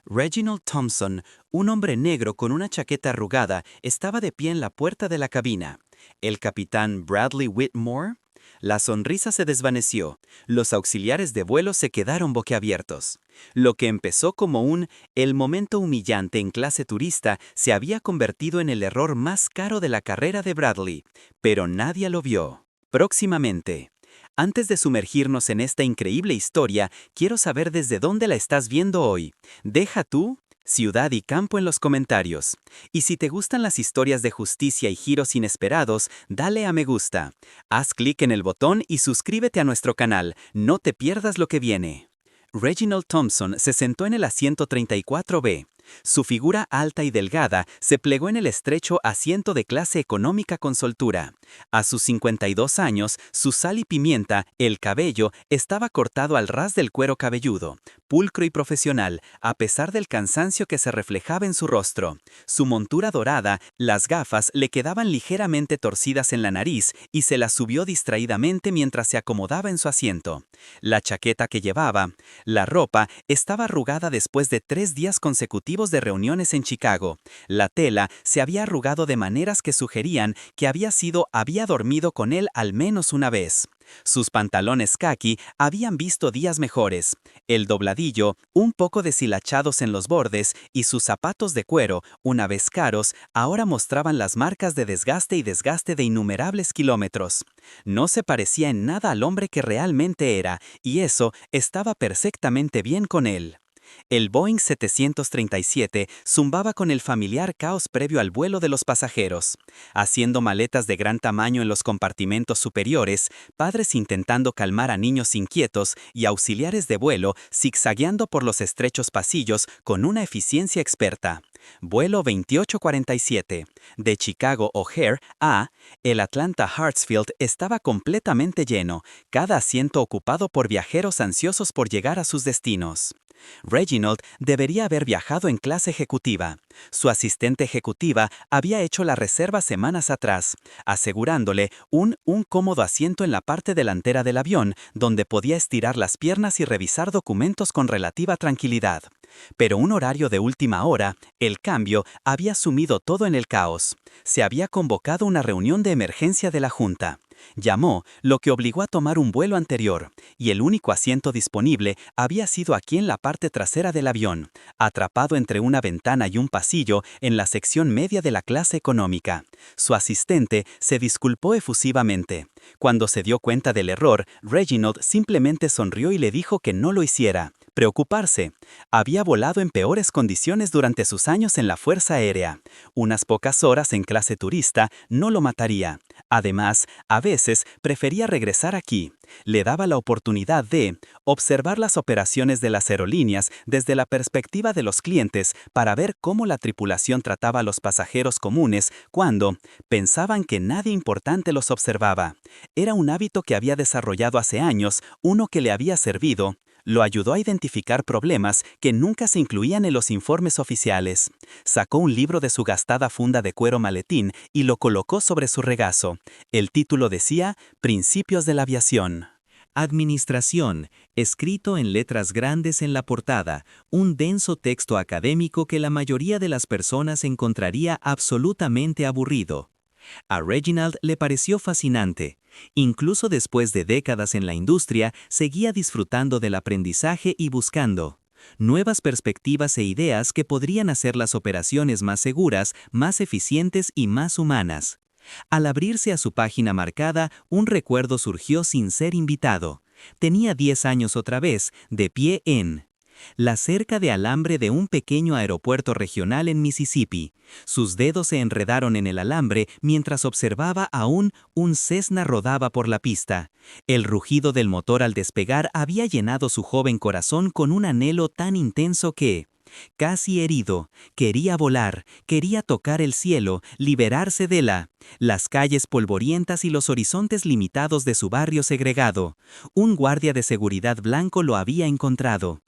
Reginald Thompson, un hombre negro con una chaqueta arrugada, estaba de pie en la puerta de la cabina. ¿El capitán Bradley Whitmore? La sonrisa se desvaneció. Los auxiliares de vuelo se quedaron boquiabiertos. Lo que empezó como el momento humillante en clase turista se había convertido en el error más caro de la carrera de Bradley, pero nadie lo vio. Próximamente. Antes de sumergirnos en esta increíble historia, quiero saber desde dónde la estás viendo hoy. Deja tú, ciudad y campo en los comentarios. Y si te gustan las historias de justicia y giros inesperados, dale a me gusta. Haz clic en el botón y suscríbete a nuestro canal, no te pierdas lo que viene. Reginald Thompson se sentó en el asiento 34B. Su figura alta y delgada se plegó en el estrecho asiento de clase económica con soltura. A sus 52 años, su sal y pimienta, el cabello, estaba cortado al ras del cuero cabelludo, pulcro y profesional, a pesar del cansancio que se reflejaba en su rostro. Su montura dorada, las gafas le quedaban ligeramente torcidas en la nariz y se las subió distraídamente mientras se acomodaba en su asiento. La chaqueta que llevaba, la ropa, estaba arrugada después de 3 días consecutivos de reuniones en Chicago. La tela se había arrugado de maneras que sugerían que había dormido con él al menos una vez. Sus pantalones caqui habían visto días mejores. El dobladillo, un poco deshilachados en los bordes, y sus zapatos de cuero, una vez caros, ahora mostraban las marcas de desgaste y desgaste de innumerables kilómetros. No se parecía en nada al hombre que realmente era, y eso estaba perfectamente bien con él. El Boeing 737 zumbaba con el familiar caos previo al vuelo de los pasajeros, haciendo maletas de gran tamaño en los compartimentos superiores, padres intentando calmar a niños inquietos y auxiliares de vuelo zigzagueando por los estrechos pasillos con una eficiencia experta. Vuelo 2847. De Chicago O'Hare a el Atlanta Hartsfield estaba completamente lleno, cada asiento ocupado por viajeros ansiosos por llegar a sus destinos. Reginald debería haber viajado en clase ejecutiva. Su asistente ejecutiva había hecho la reserva semanas atrás, asegurándole un cómodo asiento en la parte delantera del avión, donde podía estirar las piernas y revisar documentos con relativa tranquilidad. Pero un horario de última hora, el cambio, había sumido todo en el caos. Se había convocado una reunión de emergencia de la Junta. Llamó, lo que obligó a tomar un vuelo anterior, y el único asiento disponible había sido aquí en la parte trasera del avión, atrapado entre una ventana y un pasillo en la sección media de la clase económica. Su asistente se disculpó efusivamente. Cuando se dio cuenta del error, Reginald simplemente sonrió y le dijo que no lo hiciera. Preocuparse. Había volado en peores condiciones durante sus años en la Fuerza Aérea. Unas pocas horas en clase turista no lo mataría. Además, a veces prefería regresar aquí. Le daba la oportunidad de observar las operaciones de las aerolíneas desde la perspectiva de los clientes para ver cómo la tripulación trataba a los pasajeros comunes cuando pensaban que nadie importante los observaba. Era un hábito que había desarrollado hace años, uno que le había servido. Lo ayudó a identificar problemas que nunca se incluían en los informes oficiales. Sacó un libro de su gastada funda de cuero maletín y lo colocó sobre su regazo. El título decía Principios de la aviación. Administración, escrito en letras grandes en la portada, un denso texto académico que la mayoría de las personas encontraría absolutamente aburrido. A Reginald le pareció fascinante. Incluso después de décadas en la industria, seguía disfrutando del aprendizaje y buscando nuevas perspectivas e ideas que podrían hacer las operaciones más seguras, más eficientes y más humanas. Al abrirse a su página marcada, un recuerdo surgió sin ser invitado. Tenía 10 años otra vez, de pie en la cerca de alambre de un pequeño aeropuerto regional en Mississippi. Sus dedos se enredaron en el alambre mientras observaba aún un Cessna rodaba por la pista. El rugido del motor al despegar había llenado su joven corazón con un anhelo tan intenso que, casi herido, quería volar, quería tocar el cielo, liberarse de las calles polvorientas y los horizontes limitados de su barrio segregado. Un guardia de seguridad blanco lo había encontrado.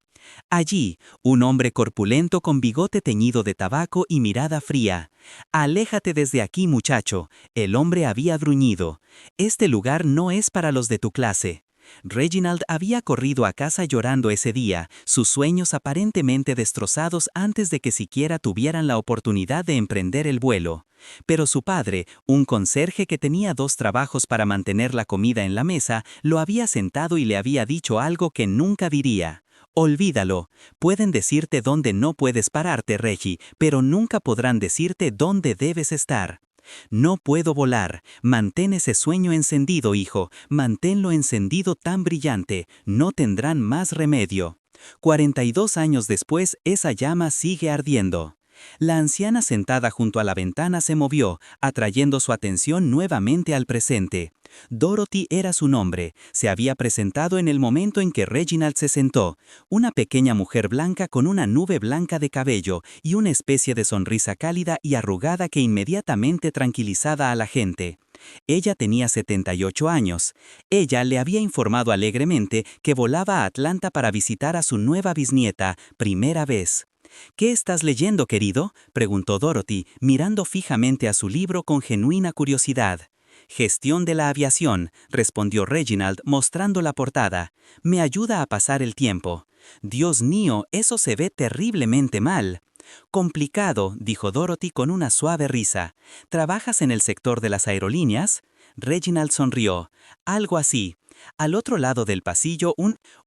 Allí, un hombre corpulento con bigote teñido de tabaco y mirada fría. «Aléjate desde aquí, muchacho», el hombre había gruñido. «Este lugar no es para los de tu clase». Reginald había corrido a casa llorando ese día, sus sueños aparentemente destrozados antes de que siquiera tuvieran la oportunidad de emprender el vuelo. Pero su padre, un conserje que tenía 2 trabajos para mantener la comida en la mesa, lo había sentado y le había dicho algo que nunca diría. Olvídalo. Pueden decirte dónde no puedes pararte, Reggie, pero nunca podrán decirte dónde debes estar. No puedo volar. Mantén ese sueño encendido, hijo. Manténlo encendido tan brillante. No tendrán más remedio. 42 años después, esa llama sigue ardiendo. La anciana sentada junto a la ventana se movió, atrayendo su atención nuevamente al presente. Dorothy era su nombre. Se había presentado en el momento en que Reginald se sentó. Una pequeña mujer blanca con una nube blanca de cabello y una especie de sonrisa cálida y arrugada que inmediatamente tranquilizaba a la gente. Ella tenía 78 años. Ella le había informado alegremente que volaba a Atlanta para visitar a su nueva bisnieta, primera vez. ¿Qué estás leyendo, querido?, preguntó Dorothy, mirando fijamente a su libro con genuina curiosidad. Gestión de la aviación, respondió Reginald mostrando la portada. Me ayuda a pasar el tiempo. Dios mío, eso se ve terriblemente mal. Complicado, dijo Dorothy con una suave risa. ¿Trabajas en el sector de las aerolíneas? Reginald sonrió. Algo así. Al otro lado del pasillo,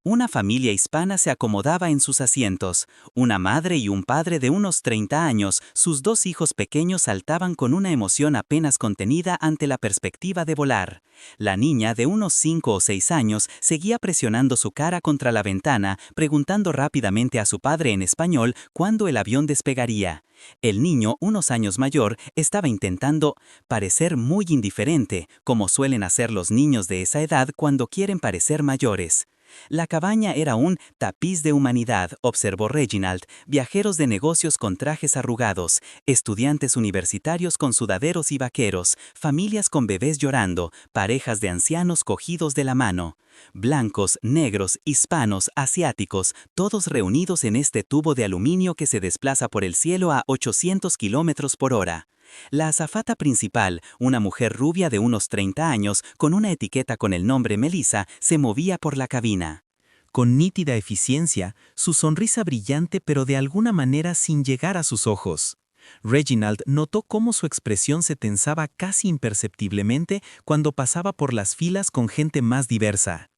una familia hispana se acomodaba en sus asientos. Una madre y un padre de unos 30 años, sus 2 hijos pequeños saltaban con una emoción apenas contenida ante la perspectiva de volar. La niña de unos 5 o 6 años seguía presionando su cara contra la ventana, preguntando rápidamente a su padre en español cuándo el avión despegaría. El niño, unos años mayor, estaba intentando parecer muy indiferente, como suelen hacer los niños de esa edad cuando quieren parecer mayores. La cabaña era un tapiz de humanidad, observó Reginald, viajeros de negocios con trajes arrugados, estudiantes universitarios con sudaderos y vaqueros, familias con bebés llorando, parejas de ancianos cogidos de la mano. Blancos, negros, hispanos, asiáticos, todos reunidos en este tubo de aluminio que se desplaza por el cielo a 800 kilómetros por hora. La azafata principal, una mujer rubia de unos 30 años, con una etiqueta con el nombre Melissa, se movía por la cabina. Con nítida eficiencia, su sonrisa brillante pero de alguna manera sin llegar a sus ojos. Reginald notó cómo su expresión se tensaba casi imperceptiblemente cuando pasaba por las filas con gente más diversa.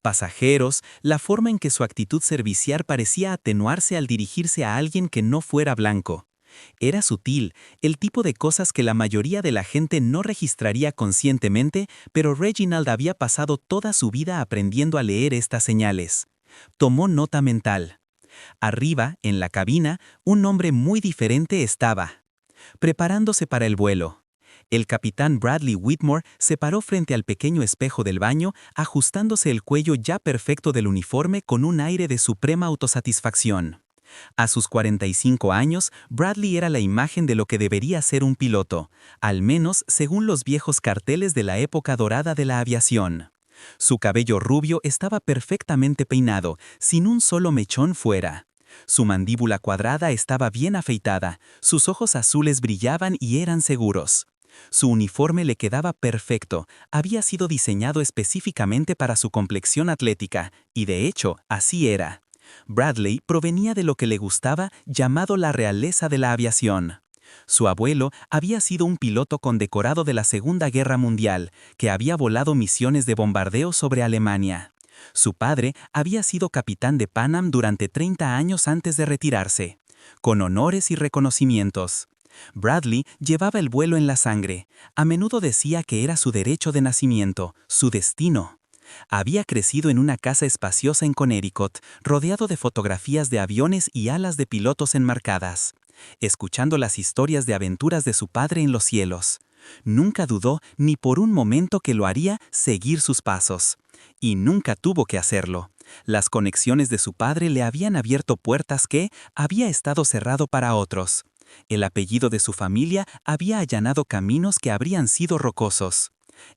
Pasajeros, la forma en que su actitud servicial parecía atenuarse al dirigirse a alguien que no fuera blanco. Era sutil, el tipo de cosas que la mayoría de la gente no registraría conscientemente, pero Reginald había pasado toda su vida aprendiendo a leer estas señales. Tomó nota mental. Arriba, en la cabina, un hombre muy diferente estaba, preparándose para el vuelo. El capitán Bradley Whitmore se paró frente al pequeño espejo del baño, ajustándose el cuello ya perfecto del uniforme con un aire de suprema autosatisfacción. A sus 45 años, Bradley era la imagen de lo que debería ser un piloto, al menos según los viejos carteles de la época dorada de la aviación. Su cabello rubio estaba perfectamente peinado, sin un solo mechón fuera. Su mandíbula cuadrada estaba bien afeitada, sus ojos azules brillaban y eran seguros. Su uniforme le quedaba perfecto, había sido diseñado específicamente para su complexión atlética, y de hecho, así era. Bradley provenía de lo que le gustaba, llamado la realeza de la aviación. Su abuelo había sido un piloto condecorado de la Segunda Guerra Mundial, que había volado misiones de bombardeo sobre Alemania. Su padre había sido capitán de Pan Am durante 30 años antes de retirarse, con honores y reconocimientos. Bradley llevaba el vuelo en la sangre. A menudo decía que era su derecho de nacimiento, su destino. Había crecido en una casa espaciosa en Connecticut, rodeado de fotografías de aviones y alas de pilotos enmarcadas, escuchando las historias de aventuras de su padre en los cielos. Nunca dudó ni por un momento que lo haría seguir sus pasos. Y nunca tuvo que hacerlo. Las conexiones de su padre le habían abierto puertas que había estado cerrado para otros. El apellido de su familia había allanado caminos que habrían sido rocosos.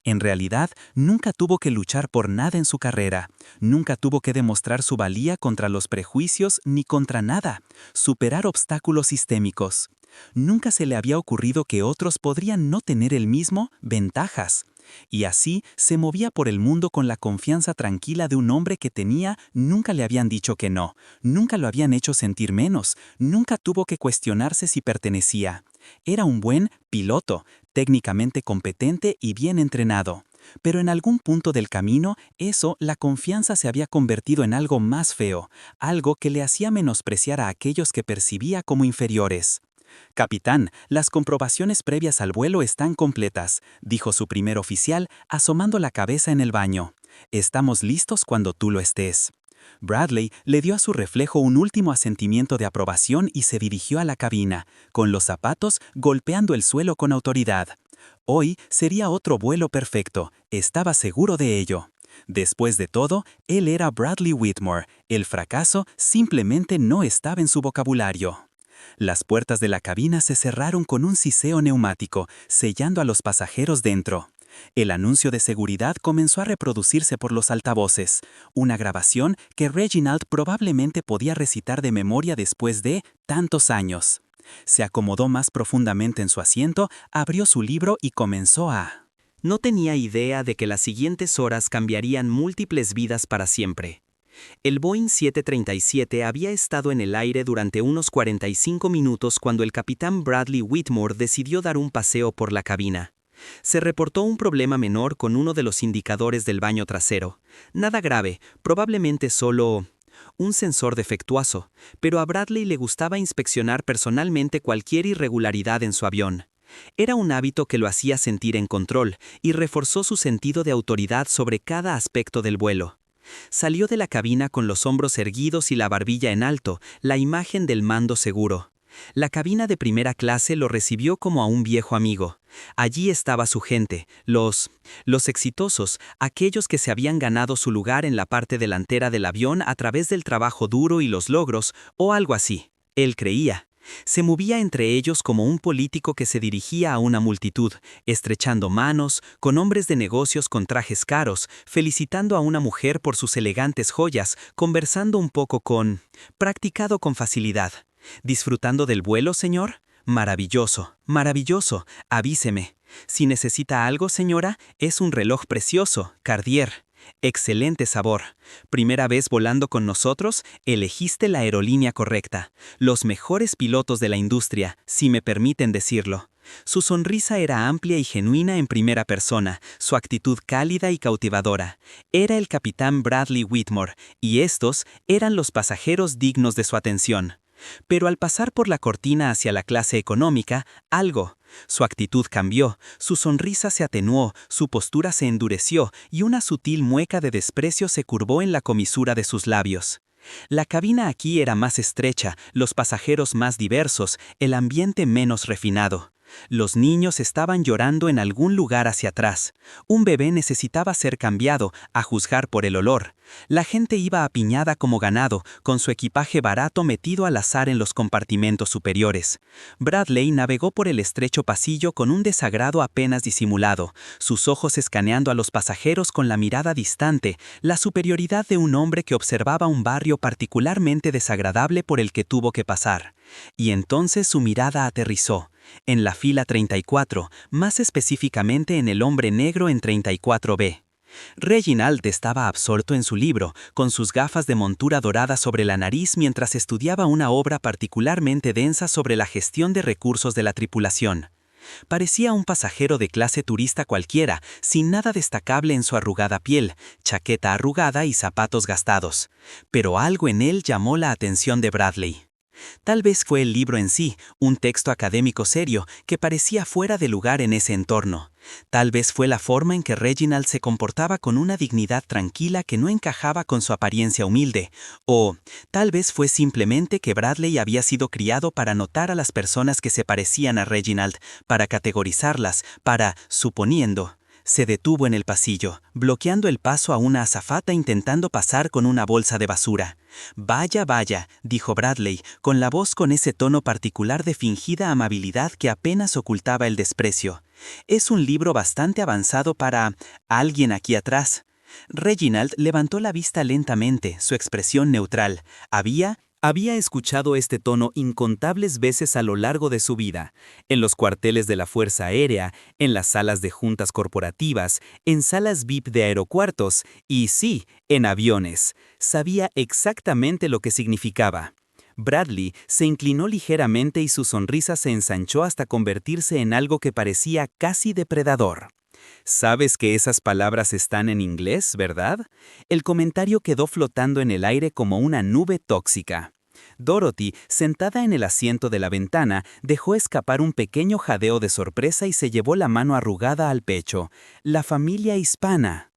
En realidad, nunca tuvo que luchar por nada en su carrera, nunca tuvo que demostrar su valía contra los prejuicios ni contra nada, superar obstáculos sistémicos. Nunca se le había ocurrido que otros podrían no tener el mismo ventajas. Y así se movía por el mundo con la confianza tranquila de un hombre que nunca le habían dicho que no, nunca lo habían hecho sentir menos, nunca tuvo que cuestionarse si pertenecía. Era un buen piloto, técnicamente competente y bien entrenado. Pero en algún punto del camino, la confianza se había convertido en algo más feo, algo que le hacía menospreciar a aquellos que percibía como inferiores. «Capitán, las comprobaciones previas al vuelo están completas», dijo su primer oficial, asomando la cabeza en el baño. «Estamos listos cuando tú lo estés». Bradley le dio a su reflejo un último asentimiento de aprobación y se dirigió a la cabina, con los zapatos golpeando el suelo con autoridad. Hoy sería otro vuelo perfecto, estaba seguro de ello. Después de todo, él era Bradley Whitmore, el fracaso simplemente no estaba en su vocabulario. Las puertas de la cabina se cerraron con un siseo neumático, sellando a los pasajeros dentro. El anuncio de seguridad comenzó a reproducirse por los altavoces, una grabación que Reginald probablemente podía recitar de memoria después de tantos años. Se acomodó más profundamente en su asiento, abrió su libro y comenzó a... No tenía idea de que las siguientes horas cambiarían múltiples vidas para siempre. El Boeing 737 había estado en el aire durante unos 45 minutos cuando el capitán Bradley Whitmore decidió dar un paseo por la cabina. Se reportó un problema menor con uno de los indicadores del baño trasero. Nada grave, probablemente solo un sensor defectuoso, pero a Bradley le gustaba inspeccionar personalmente cualquier irregularidad en su avión. Era un hábito que lo hacía sentir en control y reforzó su sentido de autoridad sobre cada aspecto del vuelo. Salió de la cabina con los hombros erguidos y la barbilla en alto, la imagen del mando seguro. La cabina de primera clase lo recibió como a un viejo amigo. Allí estaba su gente, los exitosos, aquellos que se habían ganado su lugar en la parte delantera del avión a través del trabajo duro y los logros, o algo así. Él creía. Se movía entre ellos como un político que se dirigía a una multitud, estrechando manos, con hombres de negocios con trajes caros, felicitando a una mujer por sus elegantes joyas, conversando un poco practicado con facilidad. ¿Disfrutando del vuelo, señor? Maravilloso, maravilloso, avíseme. Si necesita algo, señora, es un reloj precioso, Cartier. Excelente sabor. Primera vez volando con nosotros, elegiste la aerolínea correcta. Los mejores pilotos de la industria, si me permiten decirlo. Su sonrisa era amplia y genuina en primera persona, su actitud cálida y cautivadora. Era el capitán Bradley Whitmore, y estos eran los pasajeros dignos de su atención. Pero al pasar por la cortina hacia la clase económica, su actitud cambió, su sonrisa se atenuó, su postura se endureció y una sutil mueca de desprecio se curvó en la comisura de sus labios. La cabina aquí era más estrecha, los pasajeros más diversos, el ambiente menos refinado. Los niños estaban llorando en algún lugar hacia atrás. Un bebé necesitaba ser cambiado, a juzgar por el olor. La gente iba apiñada como ganado, con su equipaje barato metido al azar en los compartimentos superiores. Bradley navegó por el estrecho pasillo con un desagrado apenas disimulado, sus ojos escaneando a los pasajeros con la mirada distante, la superioridad de un hombre que observaba un barrio particularmente desagradable por el que tuvo que pasar. Y entonces su mirada aterrizó. En la fila 34, más específicamente en el hombre negro en 34B. Reginald estaba absorto en su libro, con sus gafas de montura dorada sobre la nariz mientras estudiaba una obra particularmente densa sobre la gestión de recursos de la tripulación. Parecía un pasajero de clase turista cualquiera, sin nada destacable en su arrugada piel, chaqueta arrugada y zapatos gastados. Pero algo en él llamó la atención de Bradley. Tal vez fue el libro en sí, un texto académico serio que parecía fuera de lugar en ese entorno. Tal vez fue la forma en que Reginald se comportaba con una dignidad tranquila que no encajaba con su apariencia humilde, o tal vez fue simplemente que Bradley había sido criado para notar a las personas que se parecían a Reginald, para categorizarlas, suponiendo. Se detuvo en el pasillo, bloqueando el paso a una azafata intentando pasar con una bolsa de basura. «Vaya, vaya», dijo Bradley, con la voz con ese tono particular de fingida amabilidad que apenas ocultaba el desprecio. «Es un libro bastante avanzado para alguien aquí atrás». Reginald levantó la vista lentamente, su expresión neutral. Había Había escuchado este tono incontables veces a lo largo de su vida, en los cuarteles de la Fuerza Aérea, en las salas de juntas corporativas, en salas VIP de aeropuertos y, sí, en aviones. Sabía exactamente lo que significaba. Bradley se inclinó ligeramente y su sonrisa se ensanchó hasta convertirse en algo que parecía casi depredador. Sabes que esas palabras están en inglés, ¿verdad? El comentario quedó flotando en el aire como una nube tóxica. Dorothy, sentada en el asiento de la ventana, dejó escapar un pequeño jadeo de sorpresa y se llevó la mano arrugada al pecho. La familia hispana.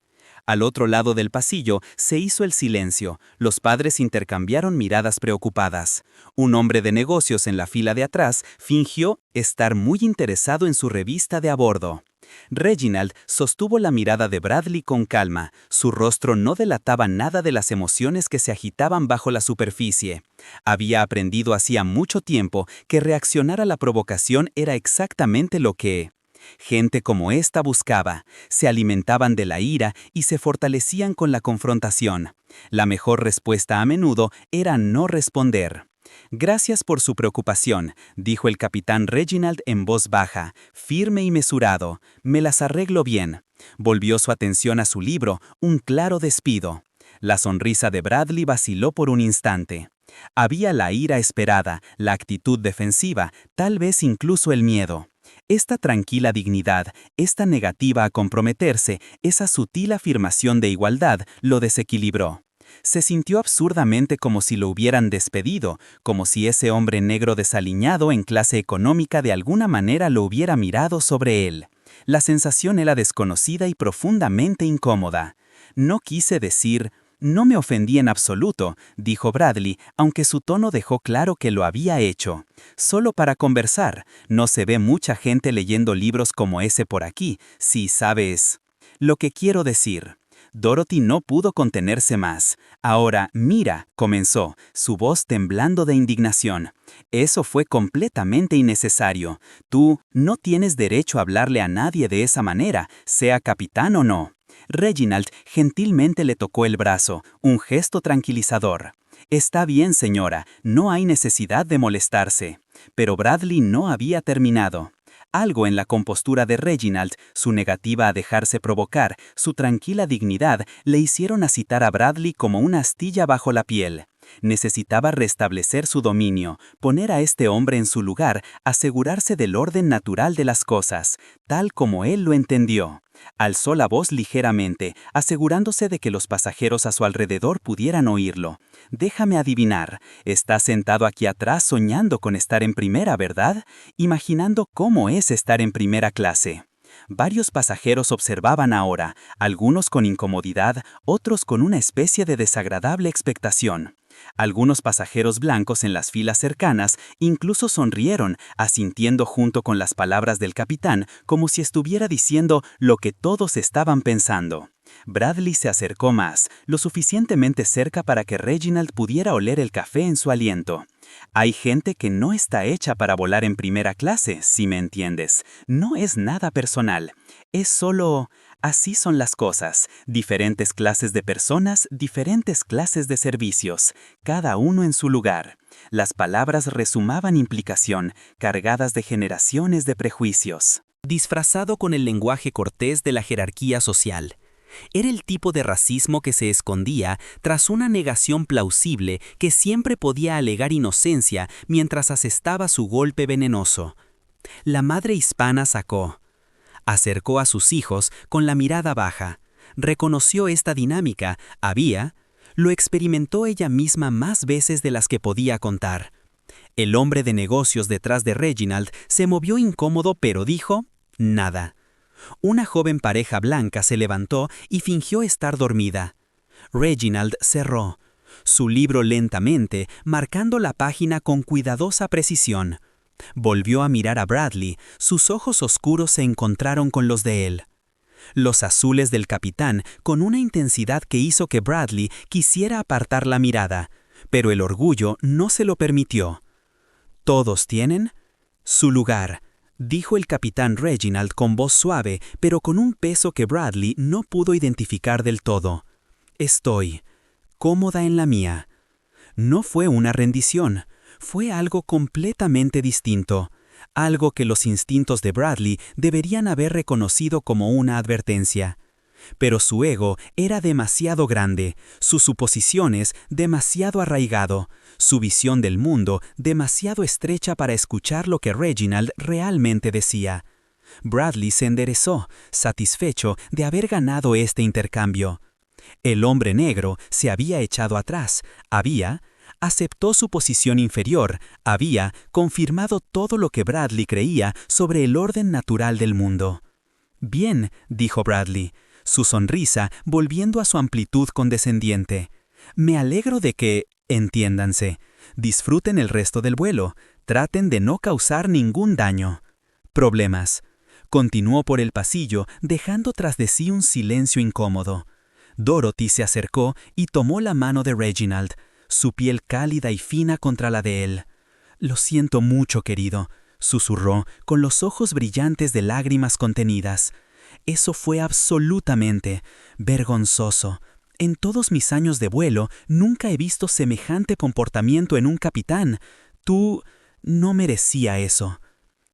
Al otro lado del pasillo se hizo el silencio. Los padres intercambiaron miradas preocupadas. Un hombre de negocios en la fila de atrás fingió estar muy interesado en su revista de a bordo. Reginald sostuvo la mirada de Bradley con calma. Su rostro no delataba nada de las emociones que se agitaban bajo la superficie. Había aprendido hacía mucho tiempo que reaccionar a la provocación era exactamente lo que gente como esta buscaba. Se alimentaban de la ira y se fortalecían con la confrontación. La mejor respuesta a menudo era no responder. «Gracias por su preocupación», dijo el capitán Reginald en voz baja, firme y mesurado. «Me las arreglo bien». Volvió su atención a su libro, un claro despido. La sonrisa de Bradley vaciló por un instante. Había la ira esperada, la actitud defensiva, tal vez incluso el miedo. Esta tranquila dignidad, esta negativa a comprometerse, esa sutil afirmación de igualdad, lo desequilibró. Se sintió absurdamente como si lo hubieran despedido, como si ese hombre negro desaliñado en clase económica de alguna manera lo hubiera mirado sobre él. La sensación era desconocida y profundamente incómoda. No quise decir, «No me ofendí en absoluto», dijo Bradley, aunque su tono dejó claro que lo había hecho. «Solo para conversar. No se ve mucha gente leyendo libros como ese por aquí, si sabes lo que quiero decir». Dorothy no pudo contenerse más. «Ahora, mira», comenzó, su voz temblando de indignación. «Eso fue completamente innecesario. Tú no tienes derecho a hablarle a nadie de esa manera, sea capitán o no». Reginald gentilmente le tocó el brazo, un gesto tranquilizador. «Está bien, señora, no hay necesidad de molestarse». Pero Bradley no había terminado. Algo en la compostura de Reginald, su negativa a dejarse provocar, su tranquila dignidad, le hicieron citar a Bradley como una astilla bajo la piel. Necesitaba restablecer su dominio, poner a este hombre en su lugar, asegurarse del orden natural de las cosas, tal como él lo entendió. Alzó la voz ligeramente, asegurándose de que los pasajeros a su alrededor pudieran oírlo. «Déjame adivinar, estás sentado aquí atrás soñando con estar en primera, ¿verdad? Imaginando cómo es estar en primera clase». Varios pasajeros observaban ahora, algunos con incomodidad, otros con una especie de desagradable expectación. Algunos pasajeros blancos en las filas cercanas incluso sonrieron, asintiendo junto con las palabras del capitán, como si estuviera diciendo lo que todos estaban pensando. Bradley se acercó más, lo suficientemente cerca para que Reginald pudiera oler el café en su aliento. «Hay gente que no está hecha para volar en primera clase, si me entiendes. No es nada personal. Es solo... Así son las cosas. Diferentes clases de personas, diferentes clases de servicios, cada uno en su lugar». Las palabras resumaban implicación, cargadas de generaciones de prejuicios. Disfrazado con el lenguaje cortés de la jerarquía social. Era el tipo de racismo que se escondía tras una negación plausible que siempre podía alegar inocencia mientras asestaba su golpe venenoso. La madre hispana acercó a sus hijos con la mirada baja. Reconoció esta dinámica, lo experimentó ella misma más veces de las que podía contar. El hombre de negocios detrás de Reginald se movió incómodo pero dijo nada. Una joven pareja blanca se levantó y fingió estar dormida. Reginald cerró su libro lentamente, marcando la página con cuidadosa precisión. Volvió a mirar a Bradley, sus ojos oscuros se encontraron con los de él. Los azules del capitán con una intensidad que hizo que Bradley quisiera apartar la mirada, pero el orgullo no se lo permitió. «Todos tienen su lugar», dijo el capitán Reginald con voz suave, pero con un peso que Bradley no pudo identificar del todo. «Estoy cómoda en la mía». No fue una rendición, fue algo completamente distinto, algo que los instintos de Bradley deberían haber reconocido como una advertencia. Pero su ego era demasiado grande, sus suposiciones demasiado arraigado, su visión del mundo demasiado estrecha para escuchar lo que Reginald realmente decía. Bradley se enderezó, satisfecho de haber ganado este intercambio. El hombre negro se había echado atrás, aceptó su posición inferior, había confirmado todo lo que Bradley creía sobre el orden natural del mundo. «Bien», dijo Bradley, su sonrisa volviendo a su amplitud condescendiente. «Me alegro de que, entiéndanse, disfruten el resto del vuelo, traten de no causar ningún daño. Problemas». Continuó por el pasillo, dejando tras de sí un silencio incómodo. Dorothy se acercó y tomó la mano de Reginald, su piel cálida y fina contra la de él. «Lo siento mucho, querido», susurró, con los ojos brillantes de lágrimas contenidas. «Eso fue absolutamente vergonzoso. En todos mis años de vuelo nunca he visto semejante comportamiento en un capitán. Tú no merecía eso».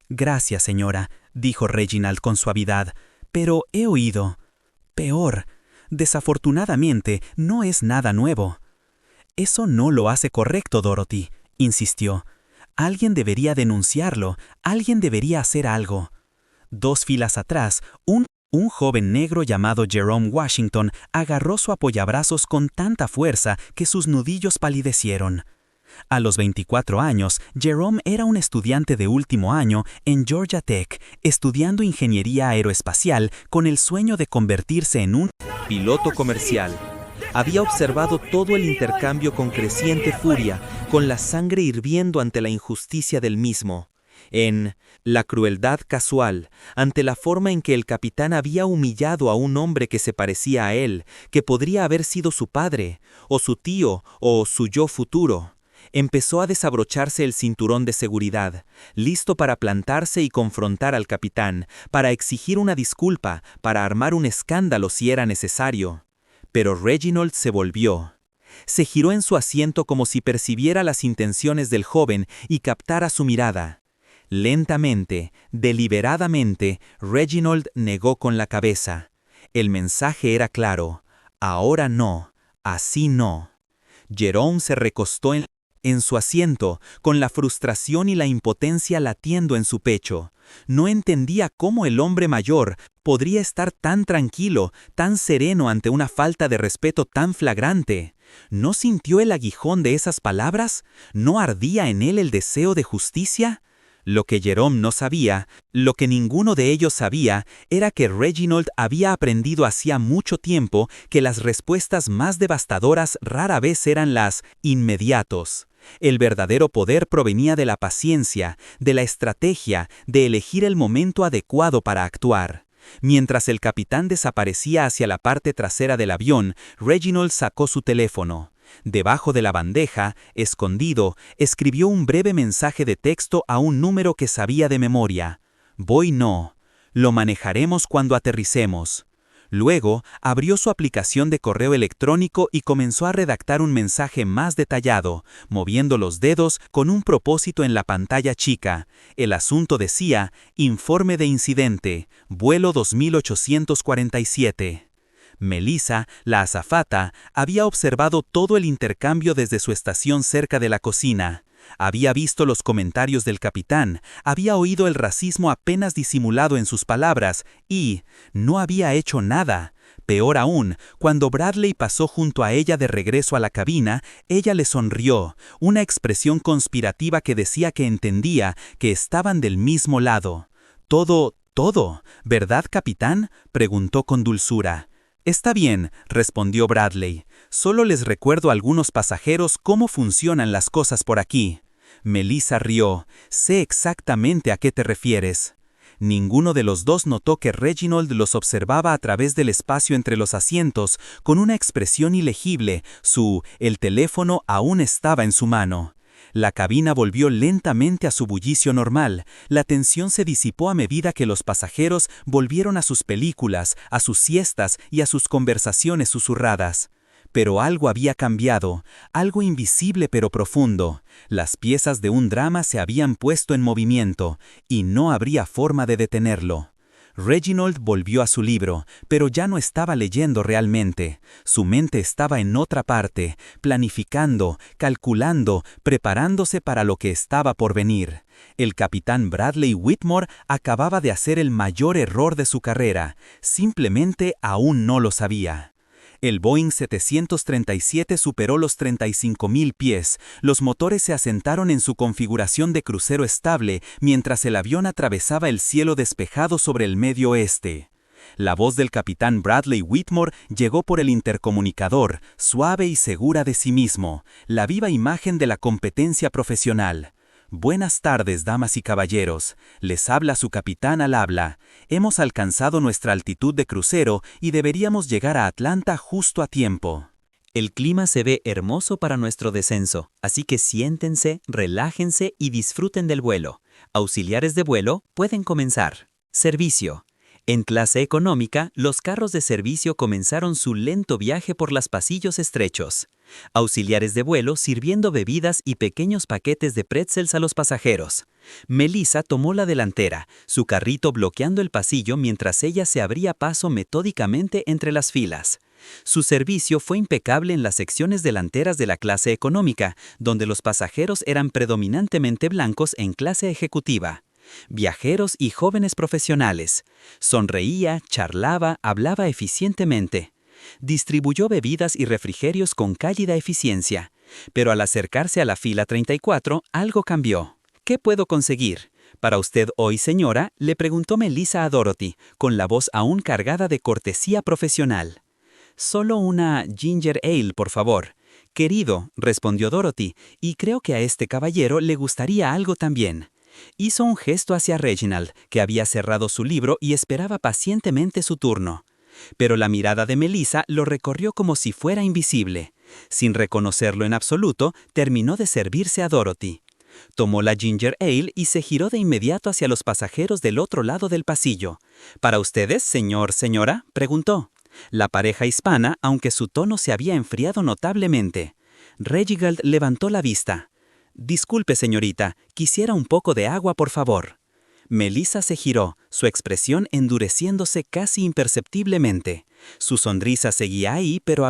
«Gracias, señora», dijo Reginald con suavidad, «pero he oído. Peor. Desafortunadamente, no es nada nuevo». «Eso no lo hace correcto, Dorothy», insistió. «Alguien debería denunciarlo, alguien debería hacer algo». 2 filas atrás, un joven negro llamado Jerome Washington agarró su apoyabrazos con tanta fuerza que sus nudillos palidecieron. A los 24 años, Jerome era un estudiante de último año en Georgia Tech, estudiando ingeniería aeroespacial con el sueño de convertirse en un piloto comercial. Había observado todo el intercambio con creciente furia, con la sangre hirviendo ante la injusticia del mismo. En la crueldad casual, ante la forma en que el capitán había humillado a un hombre que se parecía a él, que podría haber sido su padre, o su tío, o su yo futuro. Empezó a desabrocharse el cinturón de seguridad, listo para plantarse y confrontar al capitán, para exigir una disculpa, para armar un escándalo si era necesario. Pero Reginald se volvió. Se giró en su asiento como si percibiera las intenciones del joven y captara su mirada. Lentamente, deliberadamente, Reginald negó con la cabeza. El mensaje era claro: ahora no, así no. Jerome se recostó en su asiento, con la frustración y la impotencia latiendo en su pecho. No entendía cómo el hombre mayor podría estar tan tranquilo, tan sereno ante una falta de respeto tan flagrante. ¿No sintió el aguijón de esas palabras? ¿No ardía en él el deseo de justicia? Lo que Jerome no sabía, lo que ninguno de ellos sabía, era que Reginald había aprendido hacía mucho tiempo que las respuestas más devastadoras rara vez eran las inmediatos. El verdadero poder provenía de la paciencia, de la estrategia, de elegir el momento adecuado para actuar. Mientras el capitán desaparecía hacia la parte trasera del avión, Reginald sacó su teléfono. Debajo de la bandeja, escondido, escribió un breve mensaje de texto a un número que sabía de memoria. «Voy no. Lo manejaremos cuando aterricemos». Luego, abrió su aplicación de correo electrónico y comenzó a redactar un mensaje más detallado, moviendo los dedos con un propósito en la pantalla chica. El asunto decía: «Informe de incidente, vuelo 2847». Melissa, la azafata, había observado todo el intercambio desde su estación cerca de la cocina. Había visto los comentarios del capitán, había oído el racismo apenas disimulado en sus palabras y no había hecho nada. Peor aún, cuando Bradley pasó junto a ella de regreso a la cabina, ella le sonrió, una expresión conspirativa que decía que entendía que estaban del mismo lado. «Todo, ¿verdad, capitán?», preguntó con dulzura. «Está bien», respondió Bradley. «Solo les recuerdo a algunos pasajeros cómo funcionan las cosas por aquí». Melissa rió. «Sé exactamente a qué te refieres». Ninguno de los dos notó que Reginald los observaba a través del espacio entre los asientos, con una expresión ilegible. El teléfono aún estaba en su mano. La cabina volvió lentamente a su bullicio normal. La tensión se disipó a medida que los pasajeros volvieron a sus películas, a sus siestas y a sus conversaciones susurradas. Pero algo había cambiado, algo invisible pero profundo. Las piezas de un drama se habían puesto en movimiento, y no habría forma de detenerlo. Reginald volvió a su libro, pero ya no estaba leyendo realmente. Su mente estaba en otra parte, planificando, calculando, preparándose para lo que estaba por venir. El capitán Bradley Whitmore acababa de hacer el mayor error de su carrera, simplemente aún no lo sabía. El Boeing 737 superó los 35.000 pies, los motores se asentaron en su configuración de crucero estable mientras el avión atravesaba el cielo despejado sobre el medio oeste. La voz del capitán Bradley Whitmore llegó por el intercomunicador, suave y segura de sí mismo, la viva imagen de la competencia profesional. Buenas tardes, damas y caballeros. Les habla su capitán al habla. Hemos alcanzado nuestra altitud de crucero y deberíamos llegar a Atlanta justo a tiempo. El clima se ve hermoso para nuestro descenso, así que siéntense, relájense y disfruten del vuelo. Auxiliares de vuelo pueden comenzar. Servicio. En clase económica, los carros de servicio comenzaron su lento viaje por los pasillos estrechos. Auxiliares de vuelo sirviendo bebidas y pequeños paquetes de pretzels a los pasajeros. Melissa tomó la delantera, su carrito bloqueando el pasillo mientras ella se abría paso metódicamente entre las filas. Su servicio fue impecable en las secciones delanteras de la clase económica, donde los pasajeros eran predominantemente blancos en clase ejecutiva. Viajeros y jóvenes profesionales. Sonreía, charlaba, hablaba eficientemente. Distribuyó bebidas y refrigerios con cálida eficiencia. Pero al acercarse a la fila 34, algo cambió. ¿Qué puedo conseguir? Para usted hoy, señora, le preguntó Melissa a Dorothy, con la voz aún cargada de cortesía profesional. Solo una ginger ale, por favor. Querido, respondió Dorothy, y creo que a este caballero le gustaría algo también. Hizo un gesto hacia Reginald, que había cerrado su libro y esperaba pacientemente su turno. Pero la mirada de Melissa lo recorrió como si fuera invisible. Sin reconocerlo en absoluto, terminó de servirse a Dorothy. Tomó la ginger ale y se giró de inmediato hacia los pasajeros del otro lado del pasillo. ¿Para ustedes, señor, señora?, preguntó. La pareja hispana, aunque su tono se había enfriado notablemente. Reginald levantó la vista. «Disculpe, señorita, quisiera un poco de agua, por favor». Melissa se giró, su expresión endureciéndose casi imperceptiblemente. Su sonrisa seguía ahí, pero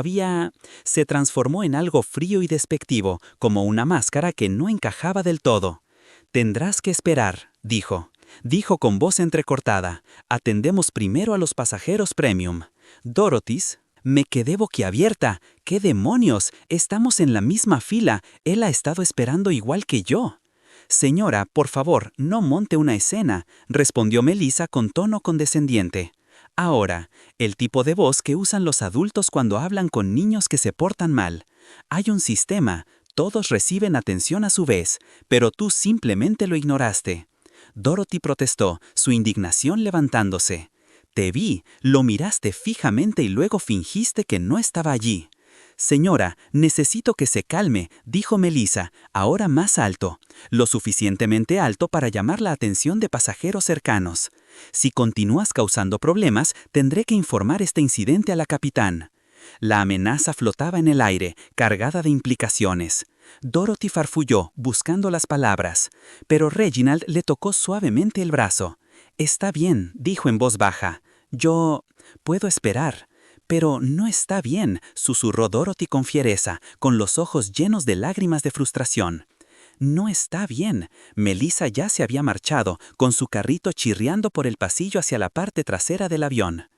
se transformó en algo frío y despectivo, como una máscara que no encajaba del todo. «Tendrás que esperar», dijo. Dijo con voz entrecortada. «Atendemos primero a los pasajeros premium». Dorothy, me quedé boquiabierta. ¿Qué demonios? Estamos en la misma fila. Él ha estado esperando igual que yo. Señora, por favor, no monte una escena, respondió Melissa con tono condescendiente. Ahora, el tipo de voz que usan los adultos cuando hablan con niños que se portan mal. Hay un sistema, todos reciben atención a su vez, pero tú simplemente lo ignoraste. Dorothy protestó, su indignación levantándose. Te vi, lo miraste fijamente y luego fingiste que no estaba allí. Señora, necesito que se calme, dijo Melissa, ahora más alto, lo suficientemente alto para llamar la atención de pasajeros cercanos. Si continúas causando problemas, tendré que informar este incidente a la capitán. La amenaza flotaba en el aire, cargada de implicaciones. Dorothy farfulló, buscando las palabras, pero Reginald le tocó suavemente el brazo. «Está bien», dijo en voz baja. «Yo puedo esperar». «Pero no está bien», susurró Dorothy con fiereza, con los ojos llenos de lágrimas de frustración. «No está bien». Melissa ya se había marchado, con su carrito chirriando por el pasillo hacia la parte trasera del avión.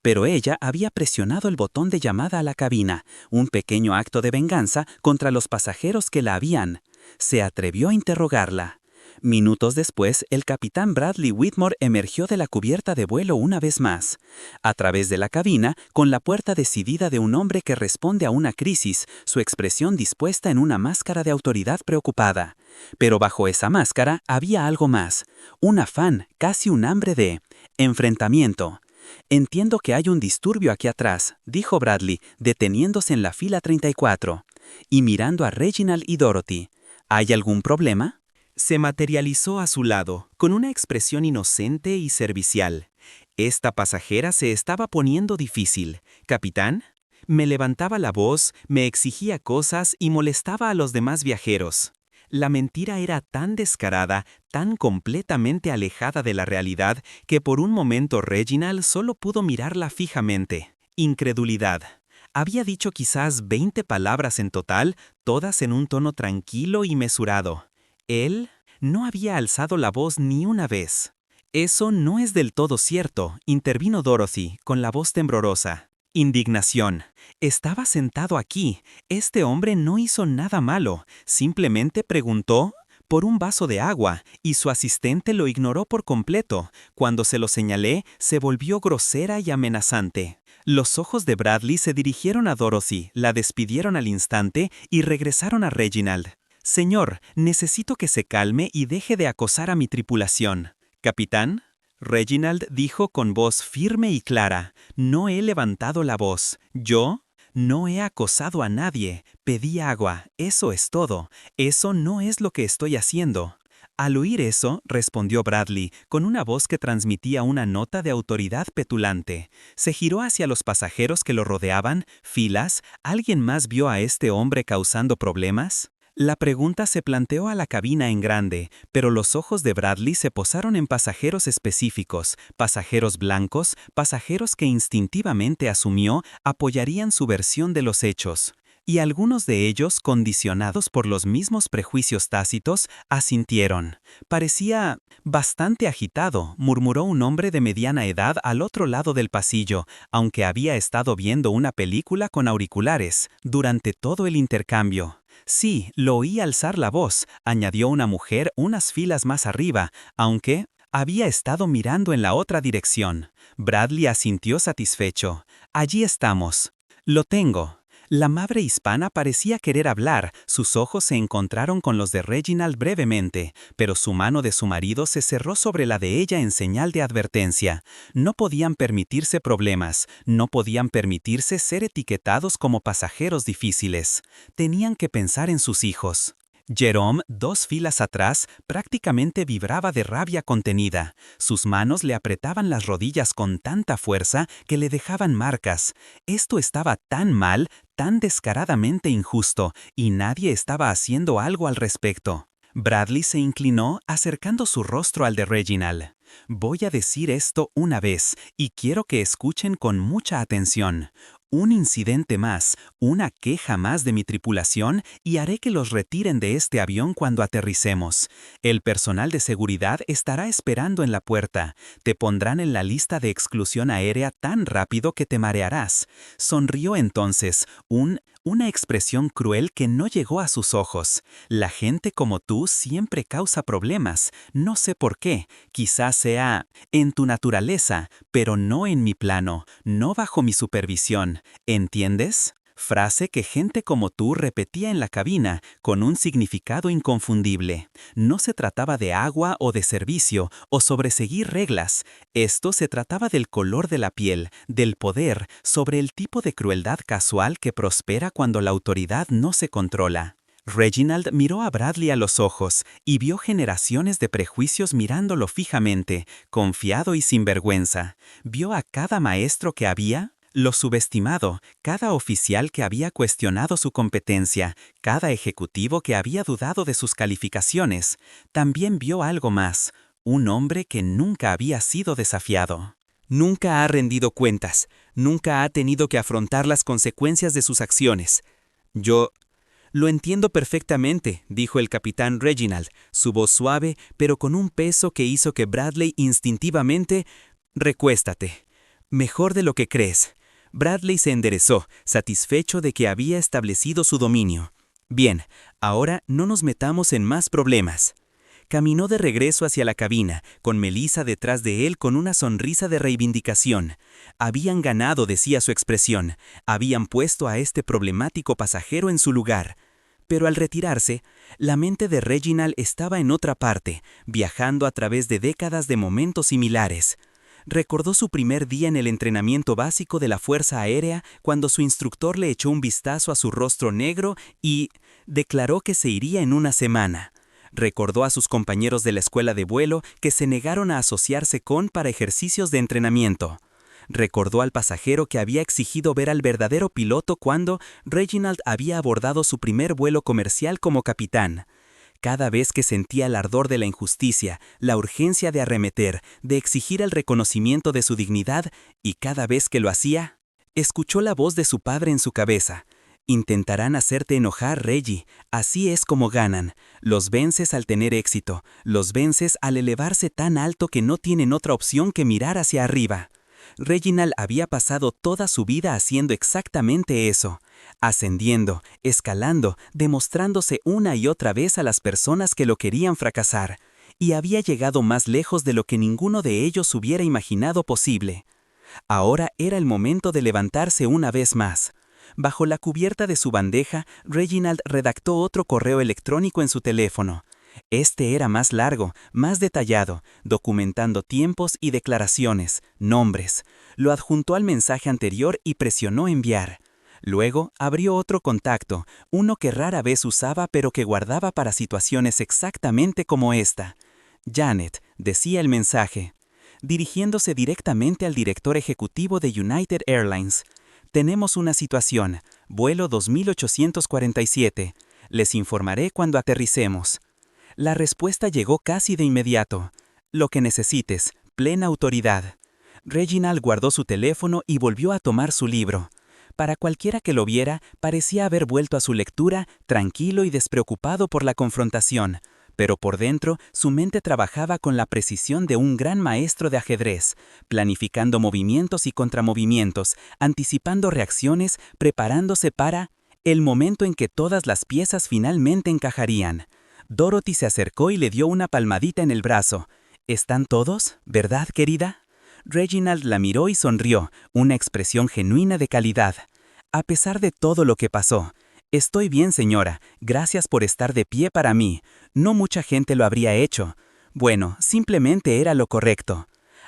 Pero ella había presionado el botón de llamada a la cabina, un pequeño acto de venganza contra los pasajeros que la habían. Se atrevió a interrogarla. Minutos después, el capitán Bradley Whitmore emergió de la cubierta de vuelo una vez más. A través de la cabina, con la puerta decidida de un hombre que responde a una crisis, su expresión dispuesta en una máscara de autoridad preocupada. Pero bajo esa máscara había algo más. Un afán, casi un hambre de enfrentamiento. «Entiendo que hay un disturbio aquí atrás», dijo Bradley, deteniéndose en la fila 34. Y mirando a Reginald y Dorothy. «¿Hay algún problema?» Se materializó a su lado, con una expresión inocente y servicial. Esta pasajera se estaba poniendo difícil. «¿Capitán?» Me levantaba la voz, me exigía cosas y molestaba a los demás viajeros. La mentira era tan descarada, tan completamente alejada de la realidad, que por un momento Reginald solo pudo mirarla fijamente. Incredulidad. Había dicho quizás 20 palabras en total, todas en un tono tranquilo y mesurado. Él no había alzado la voz ni una vez. Eso no es del todo cierto, intervino Dorothy, con la voz temblorosa. Indignación. Estaba sentado aquí. Este hombre no hizo nada malo, simplemente preguntó por un vaso de agua, y su asistente lo ignoró por completo. Cuando se lo señalé, se volvió grosera y amenazante. Los ojos de Bradley se dirigieron a Dorothy, la despidieron al instante y regresaron a Reginald. «Señor, necesito que se calme y deje de acosar a mi tripulación». «Capitán», Reginald dijo con voz firme y clara, «no he levantado la voz. Yo no he acosado a nadie. Pedí agua, eso es todo. Eso no es lo que estoy haciendo». Al oír eso, respondió Bradley, con una voz que transmitía una nota de autoridad petulante. Se giró hacia los pasajeros que lo rodeaban. ¿Filas? ¿Alguien más vio a este hombre causando problemas? La pregunta se planteó a la cabina en grande, pero los ojos de Bradley se posaron en pasajeros específicos, pasajeros blancos, pasajeros que instintivamente asumió apoyarían su versión de los hechos. Y algunos de ellos, condicionados por los mismos prejuicios tácitos, asintieron. «Parecía bastante agitado», murmuró un hombre de mediana edad al otro lado del pasillo, aunque había estado viendo una película con auriculares durante todo el intercambio. «Sí, lo oí alzar la voz», añadió una mujer unas filas más arriba, aunque había estado mirando en la otra dirección. Bradley asintió satisfecho. «Allí estamos. Lo tengo». La madre hispana parecía querer hablar, sus ojos se encontraron con los de Reginald brevemente, pero su mano de su marido se cerró sobre la de ella en señal de advertencia. No podían permitirse problemas, no podían permitirse ser etiquetados como pasajeros difíciles. Tenían que pensar en sus hijos. Jerome, 2 filas atrás, prácticamente vibraba de rabia contenida. Sus manos le apretaban las rodillas con tanta fuerza que le dejaban marcas. Esto estaba tan mal, tan descaradamente injusto, y nadie estaba haciendo algo al respecto. Bradley se inclinó, acercando su rostro al de Reginald. «Voy a decir esto una vez, y quiero que escuchen con mucha atención. Un incidente más, una queja más de mi tripulación, y haré que los retiren de este avión cuando aterricemos. El personal de seguridad estará esperando en la puerta. Te pondrán en la lista de exclusión aérea tan rápido que te marearás». Sonrió entonces, una expresión cruel que no llegó a sus ojos. «La gente como tú siempre causa problemas. No sé por qué. Quizás sea en tu naturaleza, pero no en mi plano, no bajo mi supervisión. ¿Entiendes?». Frase que gente como tú repetía en la cabina, con un significado inconfundible. No se trataba de agua o de servicio, o sobre seguir reglas. Esto se trataba del color de la piel, del poder, sobre el tipo de crueldad casual que prospera cuando la autoridad no se controla. Reginald miró a Bradley a los ojos y vio generaciones de prejuicios mirándolo fijamente, confiado y sin vergüenza. Vio a cada maestro que había lo subestimado, cada oficial que había cuestionado su competencia, cada ejecutivo que había dudado de sus calificaciones. También vio algo más, un hombre que nunca había sido desafiado. Nunca ha rendido cuentas, nunca ha tenido que afrontar las consecuencias de sus acciones. «Yo lo entiendo perfectamente», dijo el capitán Reginald, su voz suave, pero con un peso que hizo que Bradley instintivamente «Recuéstate. Mejor de lo que crees». Bradley se enderezó, satisfecho de que había establecido su dominio. «Bien, ahora no nos metamos en más problemas». Caminó de regreso hacia la cabina, con Melissa detrás de él con una sonrisa de reivindicación. Habían ganado, decía su expresión. Habían puesto a este problemático pasajero en su lugar. Pero al retirarse, la mente de Reginald estaba en otra parte, viajando a través de décadas de momentos similares. Recordó su primer día en el entrenamiento básico de la Fuerza Aérea cuando su instructor le echó un vistazo a su rostro negro y declaró que se iría en una semana. Recordó a sus compañeros de la escuela de vuelo que se negaron a asociarse para ejercicios de entrenamiento. Recordó al pasajero que había exigido ver al verdadero piloto cuando Reginald había abordado su primer vuelo comercial como capitán. Cada vez que sentía el ardor de la injusticia, la urgencia de arremeter, de exigir el reconocimiento de su dignidad, y cada vez que lo hacía, escuchó la voz de su padre en su cabeza. Intentarán hacerte enojar, Reggie. Así es como ganan. Los vences al tener éxito. Los vences al elevarse tan alto que no tienen otra opción que mirar hacia arriba. Reginald había pasado toda su vida haciendo exactamente eso, ascendiendo, escalando, demostrándose una y otra vez a las personas que lo querían fracasar, y había llegado más lejos de lo que ninguno de ellos hubiera imaginado posible. Ahora era el momento de levantarse una vez más. Bajo la cubierta de su bandeja, Reginald redactó otro correo electrónico en su teléfono. Este era más largo, más detallado, documentando tiempos y declaraciones, nombres. Lo adjuntó al mensaje anterior y presionó enviar. Luego abrió otro contacto, uno que rara vez usaba pero que guardaba para situaciones exactamente como esta. Janet, decía el mensaje, dirigiéndose directamente al director ejecutivo de United Airlines. Tenemos una situación, vuelo 2847. Les informaré cuando aterricemos. La respuesta llegó casi de inmediato. Lo que necesites, plena autoridad. Reginald guardó su teléfono y volvió a tomar su libro. Para cualquiera que lo viera, parecía haber vuelto a su lectura, tranquilo y despreocupado por la confrontación. Pero por dentro, su mente trabajaba con la precisión de un gran maestro de ajedrez, planificando movimientos y contramovimientos, anticipando reacciones, preparándose para el momento en que todas las piezas finalmente encajarían. Dorothy se acercó y le dio una palmadita en el brazo. ¿Están todos, verdad, querida? Reginald la miró y sonrió, una expresión genuina de calidad. A pesar de todo lo que pasó, estoy bien, señora, gracias por estar de pie para mí. No mucha gente lo habría hecho. Bueno, simplemente era lo correcto.